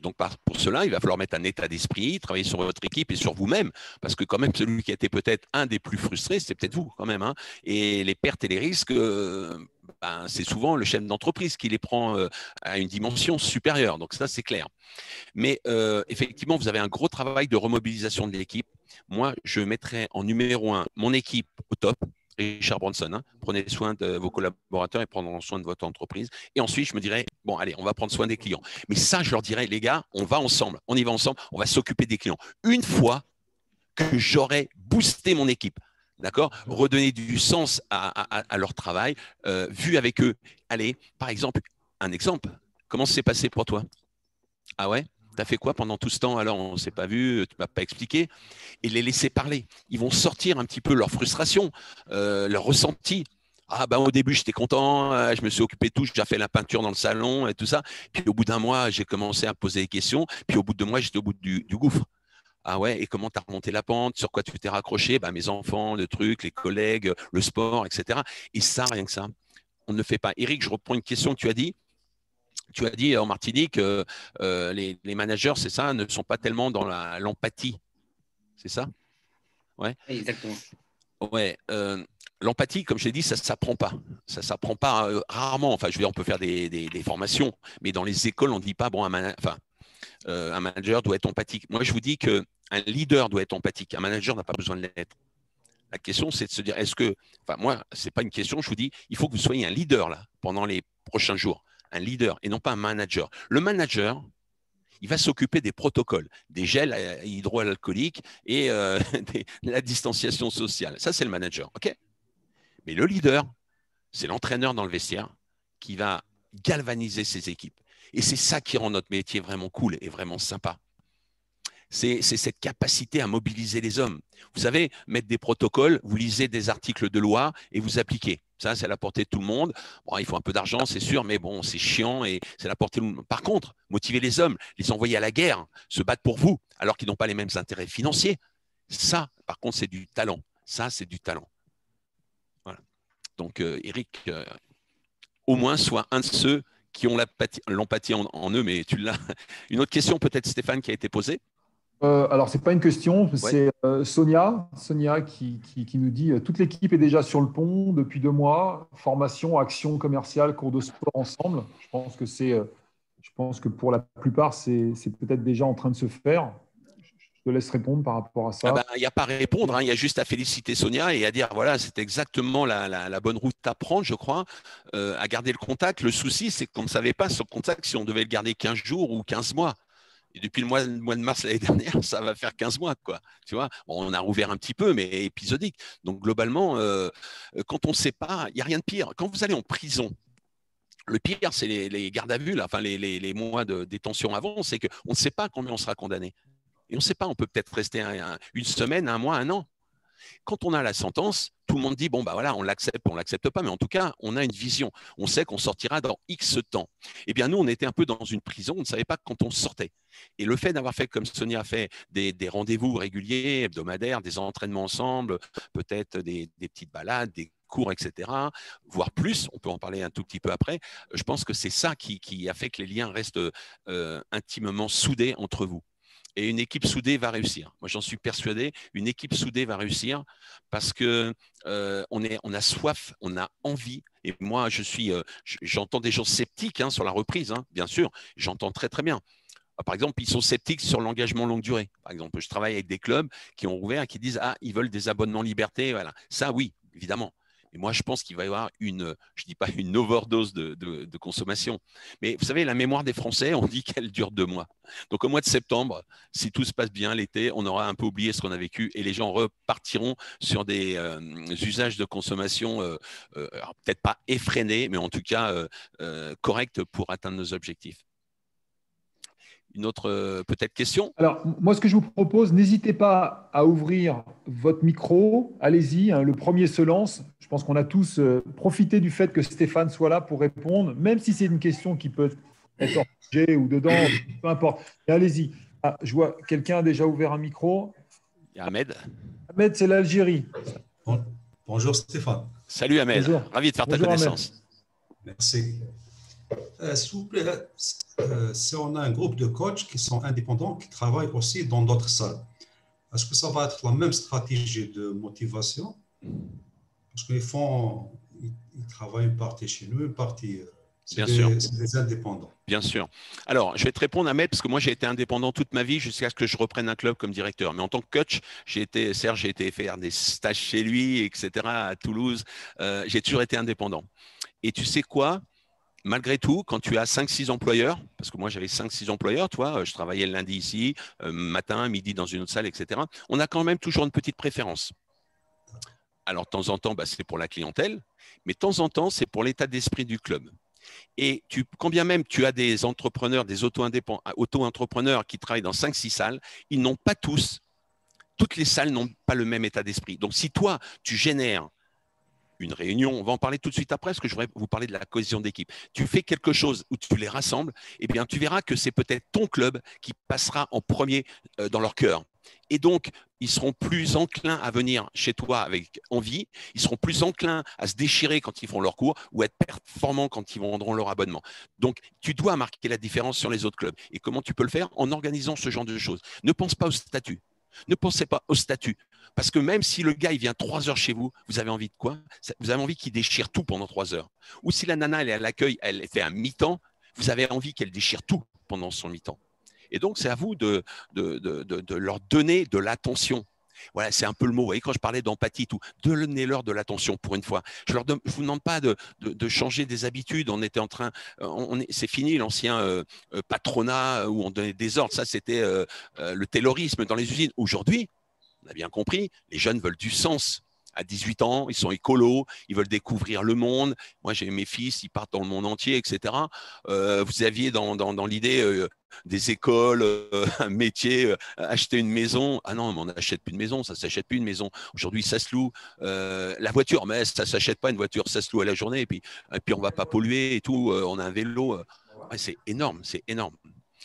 Speaker 3: Donc, pour cela, il va falloir mettre un état d'esprit, travailler sur votre équipe et sur vous-même, parce que quand même, celui qui a été peut-être un des plus frustrés, c'est peut-être vous quand même. Hein. Et les pertes et les risques, c'est souvent le chef d'entreprise qui les prend à une dimension supérieure. Donc ça, c'est clair. Mais effectivement, vous avez un gros travail de remobilisation de l'équipe. Moi, je mettrais en numéro 1 mon équipe au top. Richard Branson, hein. Prenez soin de vos collaborateurs et prendront soin de votre entreprise. Et ensuite, je me dirais, bon, allez, on va prendre soin des clients. Mais ça, je leur dirais, les gars, on va ensemble, on y va ensemble, on va s'occuper des clients. Une fois que j'aurai boosté mon équipe, d'accord, redonner du sens à leur travail, vu avec eux. Allez, par exemple, un exemple, comment ça s'est passé pour toi? Ah ouais? Tu as fait quoi pendant tout ce temps? Alors, on ne s'est pas vu, tu ne m'as pas expliqué. Et les laisser parler. Ils vont sortir un petit peu leur frustration, leur ressenti. Ah ben au début, j'étais content, je me suis occupé de tout, j'ai déjà fait la peinture dans le salon et tout ça. Puis au bout d'un mois, j'ai commencé à poser des questions. Puis au bout de 2 mois, j'étais au bout du gouffre. Ah ouais, et comment tu as remonté la pente? Sur quoi tu t'es raccroché? Mes enfants, le truc, les collègues, le sport, etc. Et ça, rien que ça, on ne le fait pas. Eric, je reprends une question que tu as dit. Tu as dit en Martinique, les managers, c'est ça, ne sont pas tellement dans l'empathie. C'est ça? Ouais.
Speaker 4: Exactement.
Speaker 3: Ouais. L'empathie, comme je l'ai dit, ça ne s'apprend pas. Ça ne s'apprend pas rarement. Enfin, je veux dire, on peut faire des formations, mais dans les écoles, on ne dit pas, bon, un manager doit être empathique. Moi, je vous dis qu'un leader doit être empathique. Un manager n'a pas besoin de l'être. La question, c'est de se dire, moi, ce n'est pas une question, je vous dis, il faut que vous soyez un leader là, pendant les prochains jours. Un leader et non pas un manager. Le manager, il va s'occuper des protocoles, des gels hydroalcooliques et de la distanciation sociale. Ça, c'est le manager. OK? Mais le leader, c'est l'entraîneur dans le vestiaire qui va galvaniser ses équipes. Et c'est ça qui rend notre métier vraiment cool et vraiment sympa. C'est cette capacité à mobiliser les hommes. Vous savez, mettre des protocoles, vous lisez des articles de loi et vous appliquez. Ça, c'est à la portée de tout le monde. Bon, il faut un peu d'argent, c'est sûr, mais bon, c'est chiant et c'est à la portée de tout le monde. Par contre, motiver les hommes, les envoyer à la guerre, se battre pour vous, alors qu'ils n'ont pas les mêmes intérêts financiers, ça, par contre, c'est du talent. Ça, c'est du talent. Voilà. Donc, Eric, au moins, soit un de ceux qui ont l'empathie en eux, mais tu l'as. Une autre question, peut-être, Stéphane, qui a été posée.
Speaker 1: Alors, ce n'est pas une question, c'est Sonia qui nous dit toute l'équipe est déjà sur le pont depuis 2 mois, formation, action commerciale, cours de sport ensemble. Je pense que pour la plupart, c'est peut-être déjà en train de se faire. Je te laisse répondre par rapport à ça.
Speaker 3: Il n'y a pas à répondre, hein. Il y a juste à féliciter Sonia et à dire voilà, c'est exactement la bonne route à prendre, je crois, à garder le contact. Le souci, c'est qu'on ne savait pas ce contact si on devait le garder 15 jours ou 15 mois. Et depuis le mois de mars l'année dernière, ça va faire 15 mois, quoi. Tu vois, bon, on a rouvert un petit peu, mais épisodique. Donc, globalement, quand on ne sait pas, il n'y a rien de pire. Quand vous allez en prison, le pire, c'est les gardes à vue, là, enfin, les mois de détention avant, c'est qu'on ne sait pas combien on sera condamné. Et on ne sait pas, on peut peut-être rester une semaine, 1 mois, 1 an. Quand on a la sentence, tout le monde dit bon bah voilà, on l'accepte pas, mais en tout cas on a une vision, on sait qu'on sortira dans X temps. Eh bien nous on était un peu dans une prison, on ne savait pas quand on sortait. Et le fait d'avoir fait comme Sonia a fait des rendez-vous réguliers, hebdomadaires, des entraînements ensemble, peut-être des petites balades, des cours, etc., voire plus, on peut en parler un tout petit peu après, je pense que c'est ça qui a fait que les liens restent intimement soudés entre vous. Et une équipe soudée va réussir. Moi, j'en suis persuadé. Une équipe soudée va réussir parce que on a soif, on a envie. Et moi, j'entends des gens sceptiques sur la reprise, bien sûr. J'entends très très bien. Par exemple, ils sont sceptiques sur l'engagement longue durée. Par exemple, je travaille avec des clubs qui ont ouvert et qui disent ils veulent des abonnements liberté. Voilà. Ça, oui, évidemment. Et moi, je pense qu'il va y avoir je ne dis pas une overdose de consommation. Mais vous savez, la mémoire des Français, on dit qu'elle dure 2 mois. Donc, au mois de septembre, si tout se passe bien l'été, on aura un peu oublié ce qu'on a vécu et les gens repartiront sur des usages de consommation, peut-être pas effrénés, mais en tout cas corrects pour atteindre nos objectifs. Une autre peut-être question?
Speaker 1: Alors, moi, ce que je vous propose, n'hésitez pas à ouvrir votre micro. Allez-y, le premier se lance. Je pense qu'on a tous profité du fait que Stéphane soit là pour répondre, même si c'est une question qui peut être hors sujet ou dedans, peu importe. Mais allez-y. Je vois quelqu'un a déjà ouvert un micro.
Speaker 3: Il y a Ahmed.
Speaker 1: Ahmed, c'est l'Algérie.
Speaker 5: Bonjour Stéphane.
Speaker 3: Salut Ahmed.
Speaker 1: Bonjour.
Speaker 3: Ravi de faire ta
Speaker 1: Bonjour,
Speaker 3: connaissance.
Speaker 5: Merci.
Speaker 6: S'il vous plaît, si on a un groupe de coachs qui sont indépendants, qui travaillent aussi dans d'autres salles, est-ce que ça va être la même stratégie de motivation? Parce ils travaillent une partie chez nous, une partie, c'est des indépendants.
Speaker 3: Bien sûr. Alors, je vais te répondre, Ahmed, parce que moi, j'ai été indépendant toute ma vie jusqu'à ce que je reprenne un club comme directeur. Mais en tant que coach, Serge, j'ai été faire des stages chez lui, etc., à Toulouse. J'ai toujours été indépendant. Et tu sais quoi? Malgré tout, quand tu as 5-6 employeurs, parce que moi j'avais 5-6 employeurs, toi, je travaillais le lundi ici, matin, midi dans une autre salle, etc., on a quand même toujours une petite préférence. Alors, de temps en temps, c'est pour la clientèle, mais de temps en temps, c'est pour l'état d'esprit du club. Et quand bien même tu as des entrepreneurs, des auto-entrepreneurs qui travaillent dans 5-6 salles, ils n'ont pas toutes les salles n'ont pas le même état d'esprit. Donc, si toi, tu génères une réunion, on va en parler tout de suite après, parce que je voudrais vous parler de la cohésion d'équipe. Tu fais quelque chose où tu les rassembles, eh bien, tu verras que c'est peut-être ton club qui passera en premier dans leur cœur. Et donc, ils seront plus enclins à venir chez toi avec envie, ils seront plus enclins à se déchirer quand ils font leur cours ou à être performants quand ils vendront leur abonnement. Donc, tu dois marquer la différence sur les autres clubs. Et comment tu peux le faire? En organisant ce genre de choses. Ne pense pas au statut. Ne pensez pas au statut. Parce que même si le gars il vient 3 heures chez vous, vous avez envie de quoi? Vous avez envie qu'il déchire tout pendant 3 heures. Ou si la nana elle est à l'accueil, elle fait un mi-temps, vous avez envie qu'elle déchire tout pendant son mi-temps. Et donc c'est à vous de leur donner de l'attention. Voilà, c'est un peu le mot. Vous voyez, quand je parlais d'empathie, tout, donnez-leur de l'attention pour une fois. Je ne vous demande pas de changer des habitudes. On était en train, c'est fini l'ancien patronat où on donnait des ordres. Ça, c'était le taylorisme dans les usines. Aujourd'hui, on a bien compris, les jeunes veulent du sens. À 18 ans, ils sont écolos, ils veulent découvrir le monde. Moi, j'ai mes fils, ils partent dans le monde entier, etc. Vous aviez dans l'idée des écoles, un métier, acheter une maison. Ah non, mais on n'achète plus de maison, ça ne s'achète plus une maison. Aujourd'hui, ça se loue. La voiture, mais ça ne s'achète pas une voiture, ça se loue à la journée. Et puis on ne va pas polluer et tout. On a un vélo. Ouais, c'est énorme, c'est énorme.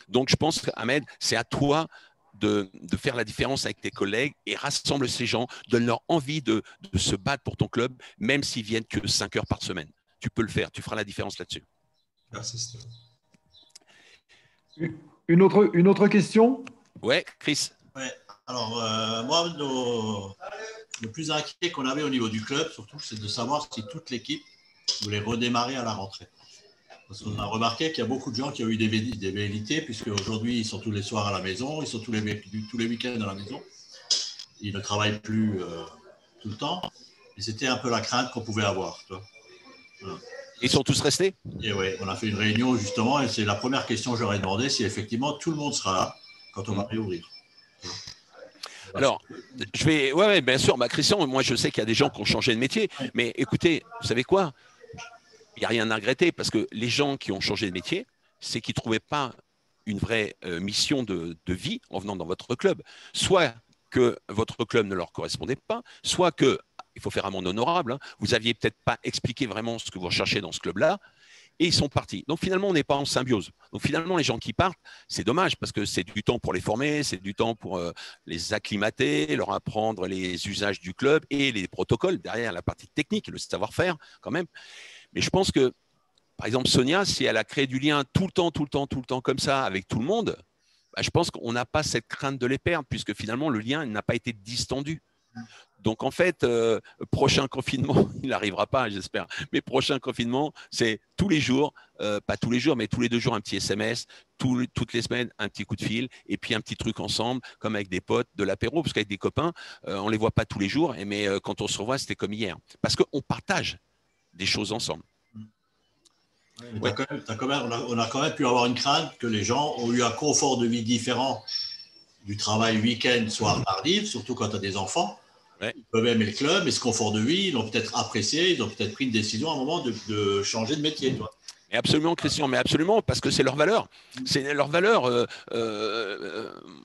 Speaker 3: Donc, je pense, Ahmed, c'est à toi de faire la différence avec tes collègues et rassemble ces gens, donne-leur envie de se battre pour ton club, même s'ils viennent que 5 heures par semaine. Tu peux le faire, tu feras la différence là-dessus.
Speaker 6: Merci, Stéphane.
Speaker 1: Une autre question?
Speaker 3: Ouais, Chris.
Speaker 5: Ouais. Alors, moi, le plus inquiet qu'on avait au niveau du club, surtout, c'est de savoir si toute l'équipe voulait redémarrer à la rentrée. Parce qu'on a remarqué qu'il y a beaucoup de gens qui ont eu des velléités, puisque aujourd'hui, ils sont tous les soirs à la maison, ils sont tous les week-ends à la maison. Ils ne travaillent plus tout le temps. Et c'était un peu la crainte qu'on pouvait avoir. Tu vois. Voilà.
Speaker 3: Ils sont tous restés?
Speaker 5: Et oui, on a fait une réunion justement, et c'est la première question que j'aurais demandé, si effectivement tout le monde sera là quand on va réouvrir.
Speaker 3: Alors, ouais, bien sûr, Christian, moi je sais qu'il y a des gens qui ont changé de métier, mais écoutez, vous savez quoi? Il n'y a rien à regretter parce que les gens qui ont changé de métier, c'est qu'ils ne trouvaient pas une vraie mission de vie en venant dans votre club. Soit que votre club ne leur correspondait pas, soit que, il faut faire amende honorable, vous n'aviez peut-être pas expliqué vraiment ce que vous recherchez dans ce club-là, et ils sont partis. Donc finalement, on n'est pas en symbiose. Donc finalement, les gens qui partent, c'est dommage parce que c'est du temps pour les former, c'est du temps pour les acclimater, leur apprendre les usages du club et les protocoles derrière la partie technique, le savoir-faire quand même. Mais je pense que, par exemple, Sonia, si elle a créé du lien tout le temps comme ça avec tout le monde, je pense qu'on n'a pas cette crainte de les perdre puisque finalement, le lien n'a pas été distendu. Donc, en fait, prochain confinement, il n'arrivera pas, j'espère. Mais prochain confinement, c'est tous les jours, pas tous les jours, mais tous les 2 jours, un petit SMS, toutes les semaines, un petit coup de fil, et puis un petit truc ensemble, comme avec des potes, de l'apéro, parce qu'avec des copains, on ne les voit pas tous les jours, mais quand on se revoit, c'était comme hier. Parce qu'on partage des choses ensemble.
Speaker 5: Ouais. On a quand même pu avoir une crainte que les gens ont eu un confort de vie différent du travail week-end, soir, mardi, surtout quand tu as des enfants. Ouais. Ils peuvent aimer le club, mais ce confort de vie, ils l'ont peut-être apprécié, ils ont peut-être pris une décision à un moment de changer de métier. Toi.
Speaker 3: Et absolument, Christian, mais absolument, parce que c'est leur valeur. C'est leur valeur.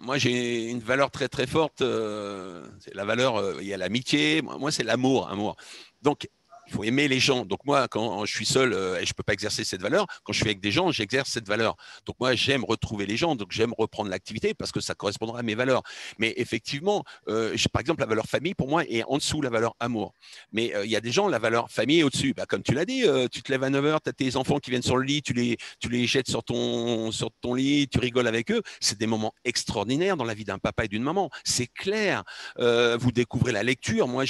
Speaker 3: Moi, j'ai une valeur très, très forte. C'est la valeur, il y a l'amitié. Moi, c'est l'amour. Donc, Il faut aimer les gens. Donc moi, quand je suis seul et je ne peux pas exercer cette valeur, quand je suis avec des gens, j'exerce cette valeur. Donc moi, j'aime retrouver les gens, donc j'aime reprendre l'activité parce que ça correspondra à mes valeurs. Mais effectivement, par exemple, la valeur famille, pour moi, est en dessous de la valeur amour. Mais il y a des gens, la valeur famille est au-dessus. Bah, comme tu l'as dit, tu te lèves à 9h, tu as tes enfants qui viennent sur le lit, tu les jettes sur ton lit, tu rigoles avec eux. C'est des moments extraordinaires dans la vie d'un papa et d'une maman. C'est clair. Vous découvrez la lecture. Moi,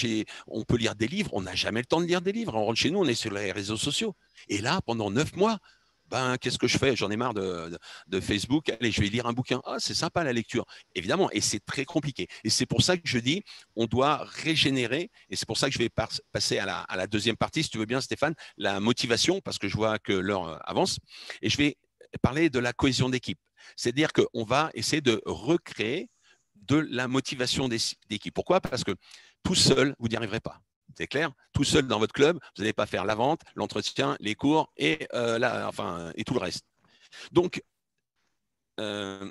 Speaker 3: on peut lire des livres. On n'a jamais le temps de lire des livres. On rentre chez nous, on est sur les réseaux sociaux. Et là, pendant 9 mois, qu'est-ce que je fais? J'en ai marre de Facebook. Allez, je vais lire un bouquin. Ah, c'est sympa la lecture. Évidemment, et c'est très compliqué. Et c'est pour ça que je dis, on doit régénérer. Et c'est pour ça que je vais passer à la deuxième partie, si tu veux bien, Stéphane, la motivation, parce que je vois que l'heure avance. Et je vais parler de la cohésion d'équipe. C'est-à-dire qu'on va essayer de recréer de la motivation d'équipe. Pourquoi? Parce que tout seul, vous n'y arriverez pas. C'est clair? Tout seul dans votre club, vous n'allez pas faire la vente, l'entretien, les cours et tout le reste. Donc, ce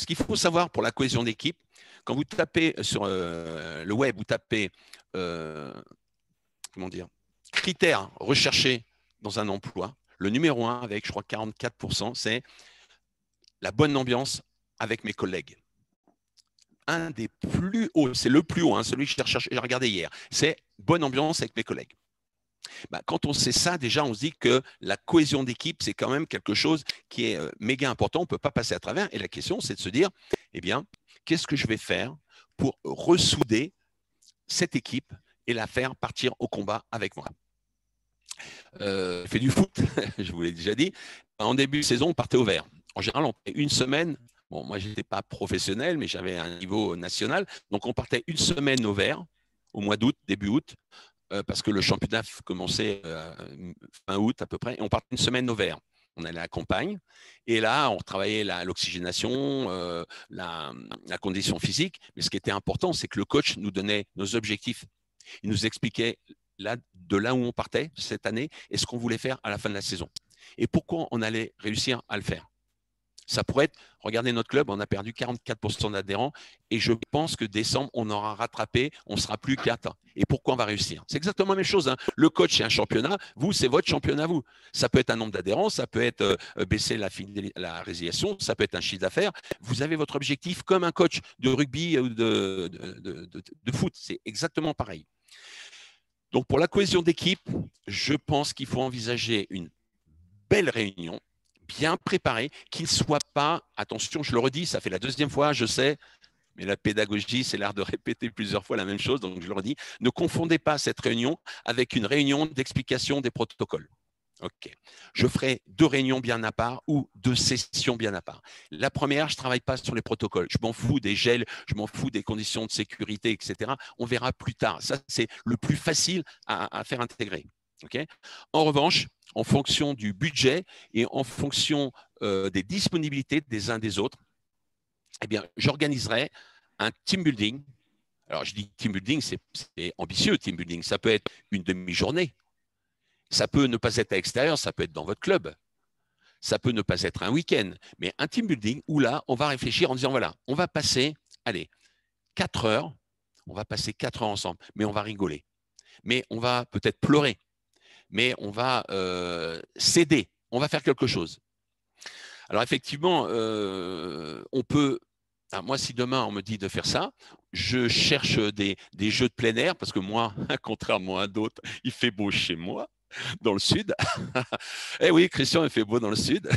Speaker 3: qu'il faut savoir pour la cohésion d'équipe, quand vous tapez sur le web, vous tapez critères recherchés dans un emploi, le numéro 1 avec, je crois, 44%, c'est la bonne ambiance avec mes collègues. Un des plus hauts, c'est le plus haut, hein, celui que j'ai regardé hier, c'est bonne ambiance avec mes collègues. Quand on sait ça, déjà, on se dit que la cohésion d'équipe, c'est quand même quelque chose qui est méga important, on ne peut pas passer à travers. Et la question, c'est de se dire, eh bien, qu'est-ce que je vais faire pour ressouder cette équipe et la faire partir au combat avec moi? Je fais du foot, je vous l'ai déjà dit. En début de saison, on partait au vert. En général, on fait une semaine. Bon, moi, je n'étais pas professionnel, mais j'avais un niveau national. Donc, on partait une semaine au vert, au mois d'août, début août, parce que le championnat commençait fin août à peu près. Et on partait une semaine au vert. On allait à la campagne. Et là, on travaillait l'oxygénation, la condition physique. Mais ce qui était important, c'est que le coach nous donnait nos objectifs. Il nous expliquait de là où on partait cette année et ce qu'on voulait faire à la fin de la saison. Et pourquoi on allait réussir à le faire. Ça pourrait être, regardez notre club, on a perdu 44% d'adhérents et je pense que décembre, on aura rattrapé, on ne sera plus 4. Et pourquoi on va réussir? C'est exactement la même chose. Hein. Le coach, c'est un championnat. Vous, c'est votre championnat, vous. Ça peut être un nombre d'adhérents, ça peut être baisser la résiliation, ça peut être un chiffre d'affaires. Vous avez votre objectif comme un coach de rugby ou de foot. C'est exactement pareil. Donc, pour la cohésion d'équipe, je pense qu'il faut envisager une belle réunion, bien préparée, qui ne soit pas, attention, je le redis, ça fait la deuxième fois, je sais, mais la pédagogie, c'est l'art de répéter plusieurs fois la même chose, donc je le redis, ne confondez pas cette réunion avec une réunion d'explication des protocoles. Ok. Je ferai 2 réunions bien à part ou 2 sessions bien à part. La première, je ne travaille pas sur les protocoles. Je m'en fous des gels, je m'en fous des conditions de sécurité, etc. On verra plus tard. Ça, c'est le plus facile à faire intégrer. Okay. En revanche, en fonction du budget et en fonction des disponibilités des uns des autres, eh bien, j'organiserai un team building. Alors, je dis team building, c'est ambitieux, team building. Ça peut être une demi-journée. Ça peut ne pas être à l'extérieur, ça peut être dans votre club. Ça peut ne pas être un week-end. Mais un team building où là, on va réfléchir en disant, voilà, on va passer, allez, 4 heures. On va passer 4 heures ensemble, mais on va rigoler. Mais on va peut-être pleurer. Mais on va s'aider. On va faire quelque chose. Alors, effectivement, on peut… moi, si demain, on me dit de faire ça, je cherche des jeux de plein air parce que moi, contrairement à d'autres, il fait beau chez moi. Dans le sud. Eh oui, Christian, il fait beau dans le sud.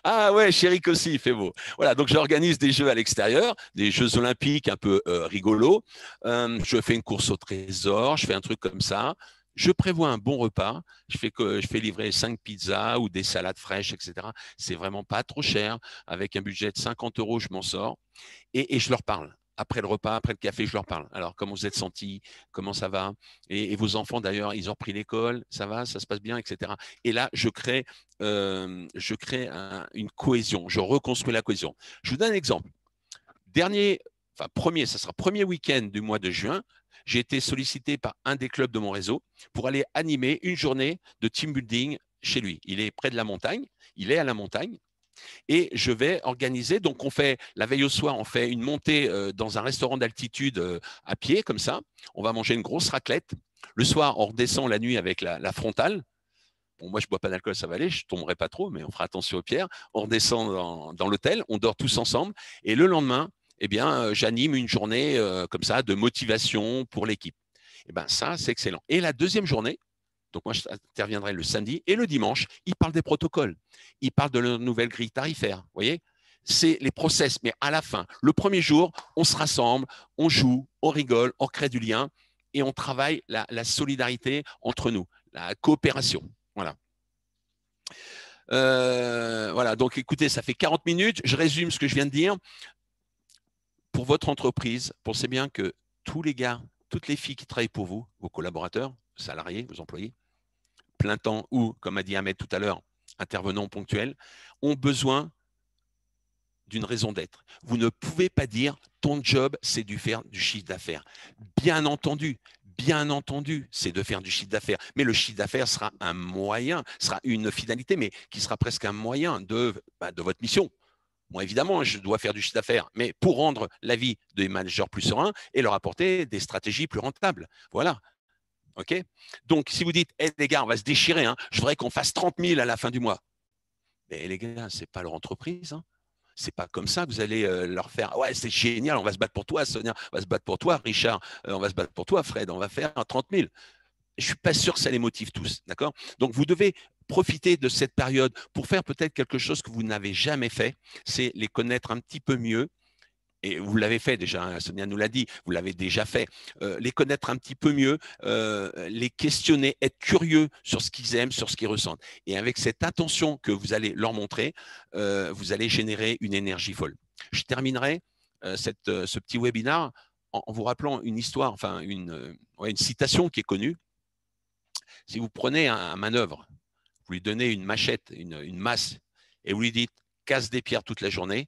Speaker 3: Ah ouais, Chéric aussi, il fait beau. Voilà, donc j'organise des jeux à l'extérieur, des jeux olympiques un peu rigolos. Je fais une course au trésor, je fais un truc comme ça. Je prévois un bon repas. Je fais livrer 5 pizzas ou des salades fraîches, etc. C'est vraiment pas trop cher. Avec un budget de 50 €, je m'en sors. Et je leur parle. Après le repas, après le café, je leur parle. Alors, comment vous êtes sentis? Comment ça va? Et vos enfants, d'ailleurs, ils ont repris l'école? Ça va? Ça se passe bien, etc. Et là, je crée une cohésion. Je reconstruis la cohésion. Je vous donne un exemple. Ça sera premier week-end du mois de juin. J'ai été sollicité par un des clubs de mon réseau pour aller animer une journée de team building chez lui. Il est près de la montagne. Il est à la montagne. Et je vais organiser, donc on fait la veille au soir, on fait une montée dans un restaurant d'altitude à pied, comme ça. On va manger une grosse raclette. Le soir, on redescend la nuit avec la frontale. Bon, moi, je ne bois pas d'alcool, ça va aller, je ne tomberai pas trop, mais on fera attention aux pierres. On redescend dans l'hôtel, on dort tous ensemble. Et le lendemain, eh bien, j'anime une journée comme ça de motivation pour l'équipe. Eh bien, ça, c'est excellent. Et la deuxième journée, donc moi, j'interviendrai le samedi et le dimanche, ils parlent des protocoles. Ils parlent de leur nouvelle grille tarifaire. Vous voyez, c'est les process, mais à la fin. Le premier jour, on se rassemble, on joue, on rigole, on crée du lien et on travaille la solidarité entre nous, la coopération. Voilà. Voilà, donc écoutez, ça fait 40 minutes. Je résume ce que je viens de dire. Pour votre entreprise, pensez bien que tous les gars, toutes les filles qui travaillent pour vous, vos collaborateurs, salariés, vos employés, plein temps ou, comme a dit Ahmed tout à l'heure, intervenants ponctuels, ont besoin d'une raison d'être. Vous ne pouvez pas dire ton job, c'est de faire du chiffre d'affaires. Bien entendu, c'est de faire du chiffre d'affaires. Mais le chiffre d'affaires sera un moyen, sera une finalité, mais qui sera presque un moyen de votre mission. Moi, évidemment, je dois faire du chiffre d'affaires, mais pour rendre la vie des managers plus sereins et leur apporter des stratégies plus rentables. Voilà. OK ? Donc, si vous dites, hey, les gars, on va se déchirer, hein, je voudrais qu'on fasse 30 000 à la fin du mois. Mais les gars, ce n'est pas leur entreprise. Hein. Ce n'est pas comme ça que vous allez leur faire. Ouais, c'est génial, on va se battre pour toi, Sonia, on va se battre pour toi, Richard, on va se battre pour toi, Fred, on va faire 30 000. Je ne suis pas sûr que ça les motive tous. D'accord ? Donc, vous devez profiter de cette période pour faire peut-être quelque chose que vous n'avez jamais fait. C'est les connaître un petit peu mieux. Et vous l'avez fait déjà, hein, Sonia nous l'a dit, vous l'avez déjà fait. Les connaître un petit peu mieux, les questionner, être curieux sur ce qu'ils aiment, sur ce qu'ils ressentent. Et avec cette attention que vous allez leur montrer, vous allez générer une énergie folle. Je terminerai ce petit webinaire en vous rappelant une histoire, enfin une citation qui est connue. Si vous prenez un manœuvre, vous lui donnez une machette, une masse, et vous lui dites « casse des pierres toute la journée »,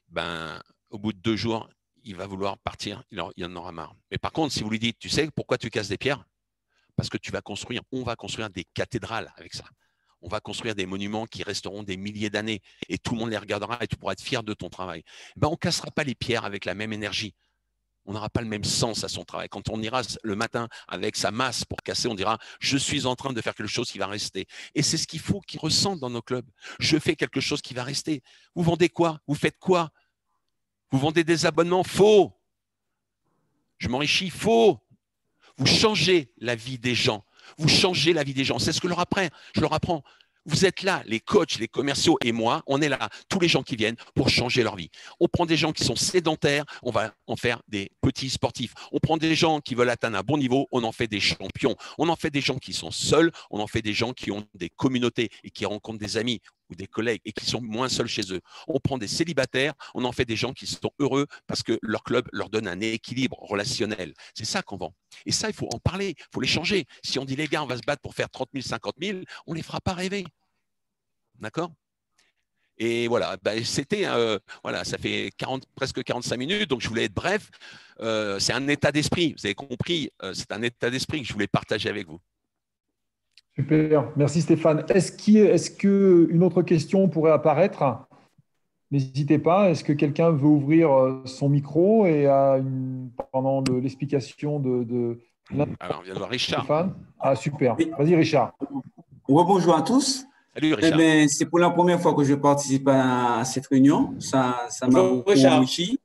Speaker 3: ben, au bout de 2 jours, il va vouloir partir, il en aura marre. Mais par contre, si vous lui dites, tu sais pourquoi tu casses des pierres? Parce que on va construire des cathédrales avec ça. On va construire des monuments qui resteront des milliers d'années et tout le monde les regardera et tu pourras être fier de ton travail. Ben, on ne cassera pas les pierres avec la même énergie. On n'aura pas le même sens à son travail. Quand on ira le matin avec sa masse pour casser, on dira « je suis en train de faire quelque chose qui va rester ». Et c'est ce qu'il faut qu'ils ressentent dans nos clubs. Je fais quelque chose qui va rester. Vous vendez quoi? Vous faites quoi? Vous vendez des abonnements? Faux. Je m'enrichis? Faux. Vous changez la vie des gens. Vous changez la vie des gens. C'est ce que je leur apprends. Vous êtes là, les coachs, les commerciaux et moi, on est là, tous les gens qui viennent pour changer leur vie. On prend des gens qui sont sédentaires, on va en faire des petits sportifs. On prend des gens qui veulent atteindre un bon niveau, on en fait des champions. On en fait des gens qui sont seuls, on en fait des gens qui ont des communautés et qui rencontrent des amis ou des collègues et qui sont moins seuls chez eux. On prend des célibataires, on en fait des gens qui sont heureux parce que leur club leur donne un équilibre relationnel. C'est ça qu'on vend. Et ça, il faut en parler, il faut les changer. Si on dit les gars, on va se battre pour faire 30 000, 50 000, on ne les fera pas rêver. D'accord? Et voilà, c'était, voilà, ça fait presque 45 minutes, donc je voulais être bref. C'est un état d'esprit, vous avez compris, c'est un état d'esprit que je voulais partager avec vous.
Speaker 1: Super, merci Stéphane. Est-ce qu'une autre question pourrait apparaître? N'hésitez pas, est-ce que quelqu'un veut ouvrir son micro et pendant l'explication de
Speaker 3: Alors, on vient de voir Richard.
Speaker 1: Stéphane. Ah, super. Vas-y, Richard.
Speaker 7: Bonjour à tous.
Speaker 3: Salut, Richard.
Speaker 7: C'est pour la première fois que je participe à cette réunion. Ça m'a beaucoup enrichi.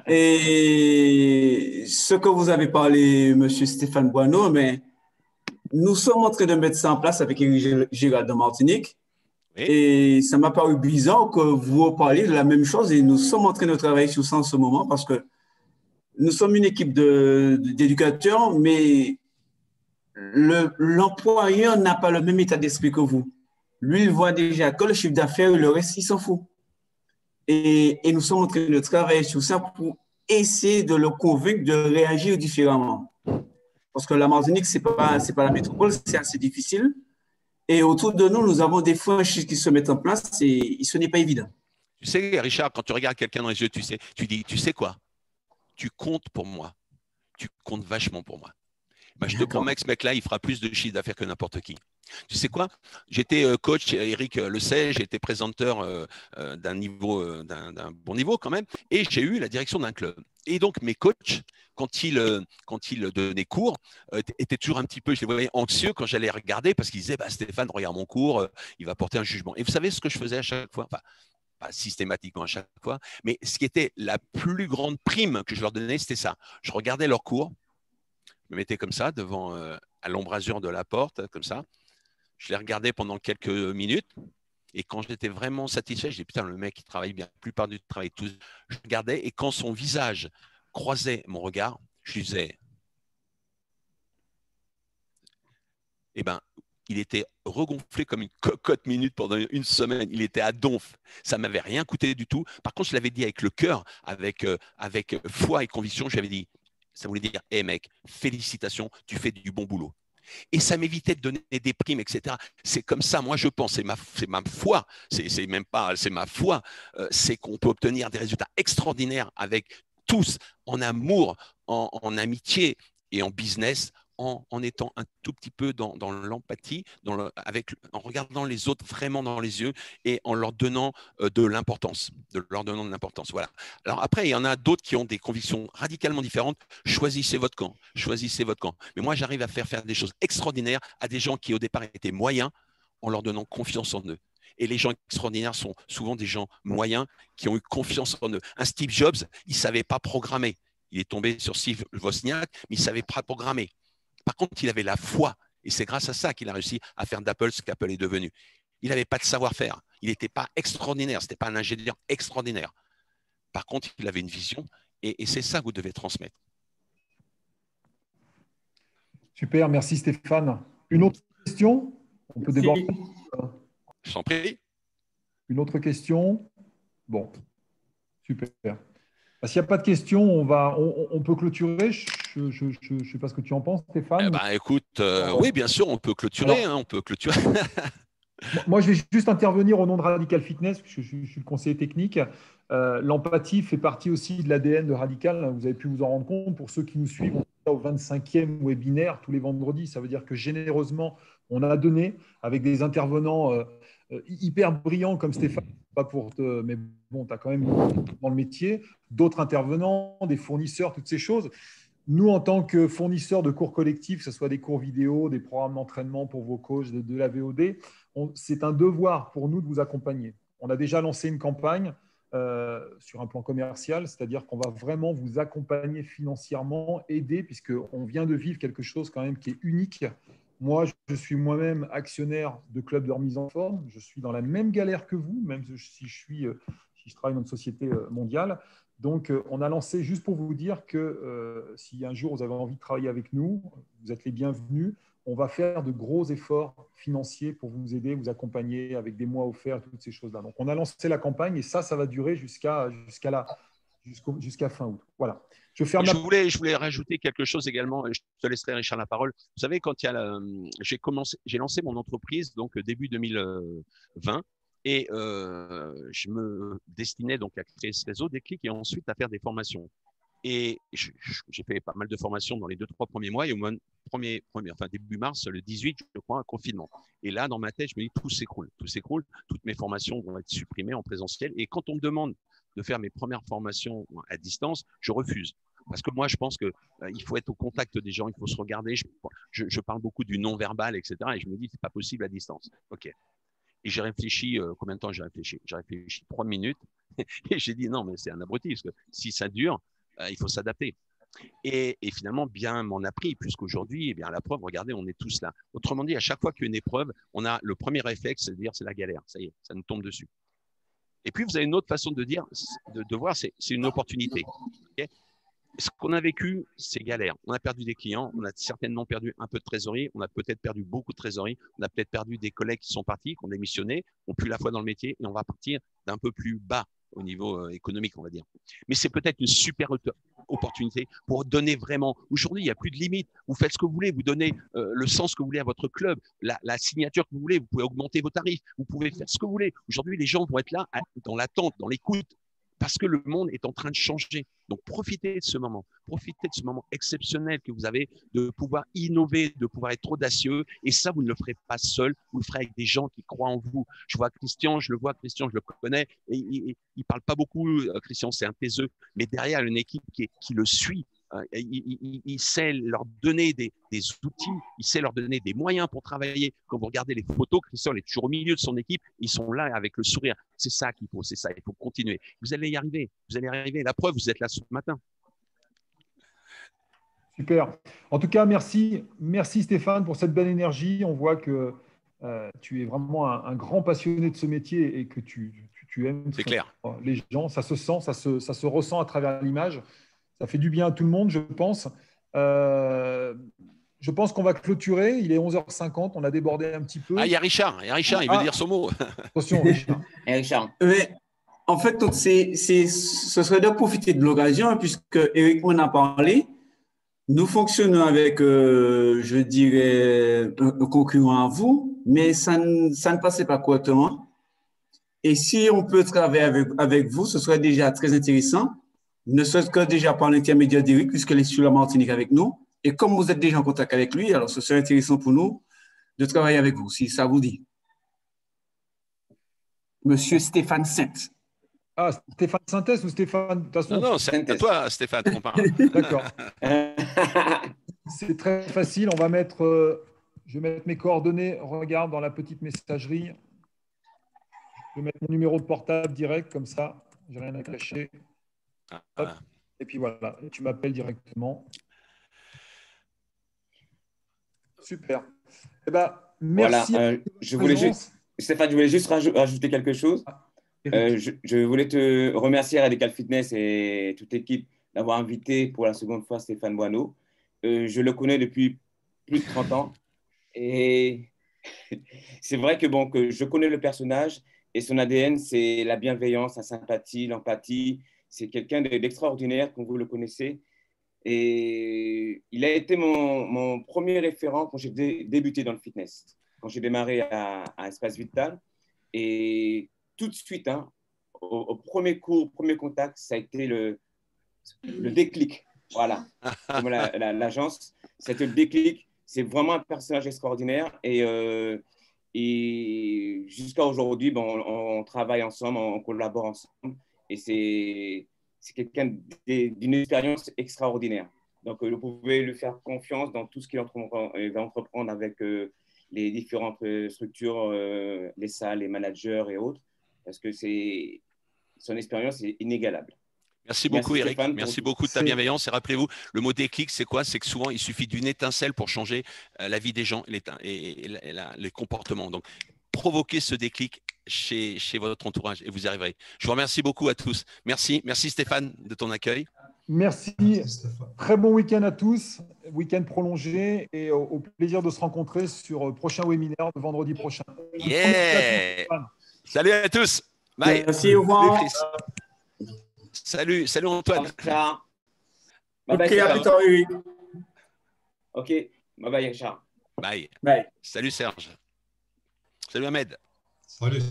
Speaker 7: Et ce que vous avez parlé, M. Stéphane Boineau, mais nous sommes en train de mettre ça en place avec Éric Gérald de Martinique. Oui. Et ça m'a paru bizarre que vous parliez de la même chose et nous sommes en train de travailler sur ça en ce moment parce que nous sommes une équipe d'éducateurs, mais l'employeur n'a pas le même état d'esprit que vous. Lui, il voit déjà que le chiffre d'affaires, le reste, il s'en fout. Et nous sommes en train de travailler sur ça pour essayer de le convaincre de réagir différemment. Parce que la Martinique, ce n'est pas la métropole, c'est assez difficile. Et autour de nous, nous avons des franchises qui se mettent en place et ce n'est pas évident.
Speaker 3: Tu sais, Richard, quand tu regardes quelqu'un dans les yeux, tu dis, tu sais quoi? Tu comptes pour moi. Tu comptes vachement pour moi. Bah, je te promets que ce mec-là, il fera plus de chiffre d'affaires que n'importe qui. Tu sais quoi? J'étais coach, Eric le sait, j'étais présenteur d'un bon niveau quand même, et j'ai eu la direction d'un club. Et donc, mes coachs, quand ils donnaient cours, étaient toujours un petit peu, je les voyais anxieux quand j'allais regarder parce qu'ils disaient bah, Stéphane, regarde mon cours, il va porter un jugement. Et vous savez ce que je faisais à chaque fois? Enfin, pas systématiquement à chaque fois, mais ce qui était la plus grande prime que je leur donnais, c'était ça. Je regardais leurs cours, je me mettais comme ça, devant, à l'embrasure de la porte, comme ça. Je les regardais pendant quelques minutes. Et quand j'étais vraiment satisfait, je disais, putain, le mec, il travaille bien. La plupart du temps, il travaille tous. Je regardais et quand son visage croisait mon regard, je lui disais, eh ben, il était regonflé comme une cocotte minute pendant une semaine. Il était à donf. Ça ne m'avait rien coûté du tout. Par contre, je l'avais dit avec le cœur, avec foi et conviction. Je lui avais dit, ça voulait dire, hé mec, félicitations, tu fais du bon boulot. Et ça m'évitait de donner des primes, etc. C'est comme ça, moi je pense, c'est ma foi, c'est même pas, c'est ma foi, c'est qu'on peut obtenir des résultats extraordinaires avec tous, en amour, en amitié et en business, en étant un tout petit peu dans l'empathie, en regardant les autres vraiment dans les yeux et en leur donnant de l'importance. Voilà. Alors après, il y en a d'autres qui ont des convictions radicalement différentes. Choisissez votre camp. Mais moi, j'arrive à faire des choses extraordinaires à des gens qui au départ étaient moyens en leur donnant confiance en eux. Et les gens extraordinaires sont souvent des gens moyens qui ont eu confiance en eux. Un Steve Jobs, il ne savait pas programmer. Il est tombé sur Steve Wozniak, mais il ne savait pas programmer. Par contre, il avait la foi. Et c'est grâce à ça qu'il a réussi à faire d'Apple ce qu'Apple est devenu. Il n'avait pas de savoir-faire. Il n'était pas extraordinaire. Ce n'était pas un ingénieur extraordinaire. Par contre, il avait une vision. Et c'est ça que vous devez transmettre.
Speaker 1: Super, merci Stéphane. Une autre question? On peut déborder.
Speaker 3: Je t'en prie.
Speaker 1: Une autre question? Bon, super. S'il n'y a pas de questions, on peut clôturer. Je ne sais pas ce que tu en penses, Stéphane.
Speaker 3: Écoute, oui, bien sûr, on peut clôturer. On peut clôturer.
Speaker 1: Moi, je vais juste intervenir au nom de Radical Fitness, parce que je suis le conseiller technique. L'empathie fait partie aussi de l'ADN de Radical. Vous avez pu vous en rendre compte. Pour ceux qui nous suivent, on est au 25e webinaire tous les vendredis. Ça veut dire que généreusement, on a donné avec des intervenants hyper brillants comme Stéphane. Pas pour te, mais bon, tu as quand même dans le métier d'autres intervenants, des fournisseurs, toutes ces choses. Nous, en tant que fournisseurs de cours collectifs, que ce soit des cours vidéo, des programmes d'entraînement pour vos coachs, de la VOD, c'est un devoir pour nous de vous accompagner. On a déjà lancé une campagne sur un plan commercial, c'est-à-dire qu'on va vraiment vous accompagner financièrement, aider, puisqu'on vient de vivre quelque chose quand même qui est unique. Moi, je suis moi-même actionnaire de club de remise en forme. Je suis dans la même galère que vous, même si je travaille dans une société mondiale. Donc, on a lancé, juste pour vous dire que si un jour vous avez envie de travailler avec nous, vous êtes les bienvenus. On va faire de gros efforts financiers pour vous aider, vous accompagner avec des mois offerts, toutes ces choses-là. Donc, on a lancé la campagne et ça va durer jusqu'à fin août. Voilà.
Speaker 3: Je voulais rajouter quelque chose également. Je te laisserai, Richard, la parole. Vous savez, quand j'ai lancé mon entreprise donc début 2020 et je me destinais donc à créer ce réseau Déclic et ensuite à faire des formations. Et j'ai fait pas mal de formations dans les 2-3 premiers mois et au moins début mars, le 18, je crois, un confinement. Et là, dans ma tête, je me dis tout s'écroule. Toutes mes formations vont être supprimées en présentiel. Et quand on me demande de faire mes premières formations à distance, je refuse. Parce que moi, je pense qu'il faut être au contact des gens, il faut se regarder. Je parle beaucoup du non-verbal, etc. Et je me dis, c'est pas possible à distance. OK. Et j'ai réfléchi, combien de temps j'ai réfléchi? J'ai réfléchi 3 minutes et j'ai dit non, mais c'est un abruti, parce que si ça dure, il faut s'adapter. Et finalement, bien m'en a pris, puisqu'aujourd'hui, eh bien, à la preuve, regardez, on est tous là. Autrement dit, à chaque fois qu'il y a une épreuve, on a le premier réflexe, c'est de dire c'est la galère. Ça y est, ça nous tombe dessus. Et puis, vous avez une autre façon de dire, de voir, c'est une opportunité. Okay, ce qu'on a vécu, c'est galère. On a perdu des clients, on a certainement perdu un peu de trésorerie, on a peut-être perdu beaucoup de trésorerie, on a peut-être perdu des collègues qui sont partis, qui ont démissionné, qui n'ont plus la foi dans le métier, et on va partir d'un peu plus bas au niveau économique, on va dire. Mais c'est peut-être une super opportunité pour donner vraiment. Aujourd'hui, il n'y a plus de limite. Vous faites ce que vous voulez, vous donnez le sens que vous voulez à votre club, la signature que vous voulez, vous pouvez augmenter vos tarifs, vous pouvez faire ce que vous voulez. Aujourd'hui, les gens vont être là dans l'attente, dans l'écoute, parce que le monde est en train de changer. Donc, profitez de ce moment exceptionnel que vous avez de pouvoir innover, de pouvoir être audacieux. Et ça, vous ne le ferez pas seul, vous le ferez avec des gens qui croient en vous. Je vois Christian, je le connais, et il parle pas beaucoup, Christian, c'est un taiseux, mais derrière, une équipe qui le suit. Il sait leur donner des outils, il sait leur donner des moyens pour travailler. Quand vous regardez les photos, Christian est toujours au milieu de son équipe, ils sont là avec le sourire. C'est ça qu'il faut, c'est ça, il faut continuer. Vous allez y arriver, vous allez y arriver. La preuve, vous êtes là ce matin.
Speaker 1: Super. En tout cas, merci Stéphane pour cette belle énergie. On voit que tu es vraiment un grand passionné de ce métier et que tu aimes
Speaker 3: clair.
Speaker 1: Les gens. Ça se sent, ça se ressent à travers l'image. Ça fait du bien à tout le monde, je pense. Je pense qu'on va clôturer. Il est 11h50. On a débordé un petit peu.
Speaker 3: Ah, il y a Richard. Il veut dire son mot.
Speaker 1: Attention, Richard.
Speaker 7: Richard. En fait, ce serait de profiter de l'occasion, puisque Eric m'en a parlé. Nous fonctionnons avec, je dirais, un concurrent à vous, mais ça ne passait pas correctement. Et si on peut travailler avec vous, ce serait déjà très intéressant. Ne serait-ce que déjà par l'intermédiaire d'Éric, puisqu'elle est sur la Martinique avec nous. Et comme vous êtes déjà en contact avec lui, alors ce serait intéressant pour nous de travailler avec vous, si ça vous dit. Monsieur Stéphane Saint.
Speaker 1: Ah, Stéphane Synthèse ou Stéphane…
Speaker 3: Non, c'est à toi, Stéphane, qu'on parle.
Speaker 1: D'accord. C'est très facile. Je vais mettre mes coordonnées. Regarde dans la petite messagerie. Je vais mettre mon numéro de portable direct, comme ça. Je n'ai rien à cacher. Hop. Et puis voilà, tu m'appelles directement. Super. Eh ben, merci.
Speaker 8: Voilà, Stéphane, je voulais juste rajouter quelque chose. Je voulais te remercier Radical Fitness et toute l'équipe d'avoir invité pour la seconde fois Stéphane Boineau. Je le connais depuis plus de 30 ans et c'est vrai que je connais le personnage et son ADN, c'est la bienveillance, la sympathie, l'empathie. C'est quelqu'un d'extraordinaire, comme vous le connaissez. Et il a été mon premier référent quand j'ai débuté dans le fitness, quand j'ai démarré à Espace Vital. Et tout de suite, au premier cours, au premier contact, ça a été le déclic. Voilà, comme l'agence, c'était le déclic. C'est vraiment un personnage extraordinaire. Et jusqu'à aujourd'hui, on travaille ensemble, on collabore ensemble. Et c'est quelqu'un d'une expérience extraordinaire. Donc, vous pouvez lui faire confiance dans tout ce qu'il va entreprendre avec les différentes structures, les salles, les managers et autres, parce que son expérience est inégalable.
Speaker 3: Merci beaucoup, Eric. Merci beaucoup de ta bienveillance. Et rappelez-vous, le mot déclic, c'est quoi? C'est que souvent, il suffit d'une étincelle pour changer la vie des gens et les comportements. Donc, provoquez ce déclic chez votre entourage et vous y arriverez. Je vous remercie beaucoup à tous. Merci Stéphane de ton accueil.
Speaker 1: Merci. Très bon week-end à tous, week-end prolongé et au plaisir de se rencontrer sur le prochain webinaire de vendredi prochain.
Speaker 3: Yeah. Salut à tous. Bye.
Speaker 7: Merci, au revoir.
Speaker 3: Salut Antoine.
Speaker 7: Ok, à plus tard, oui.
Speaker 8: Ok, bye bye Richard.
Speaker 3: Bye. Salut Serge. Salut Ahmed.
Speaker 6: Salut.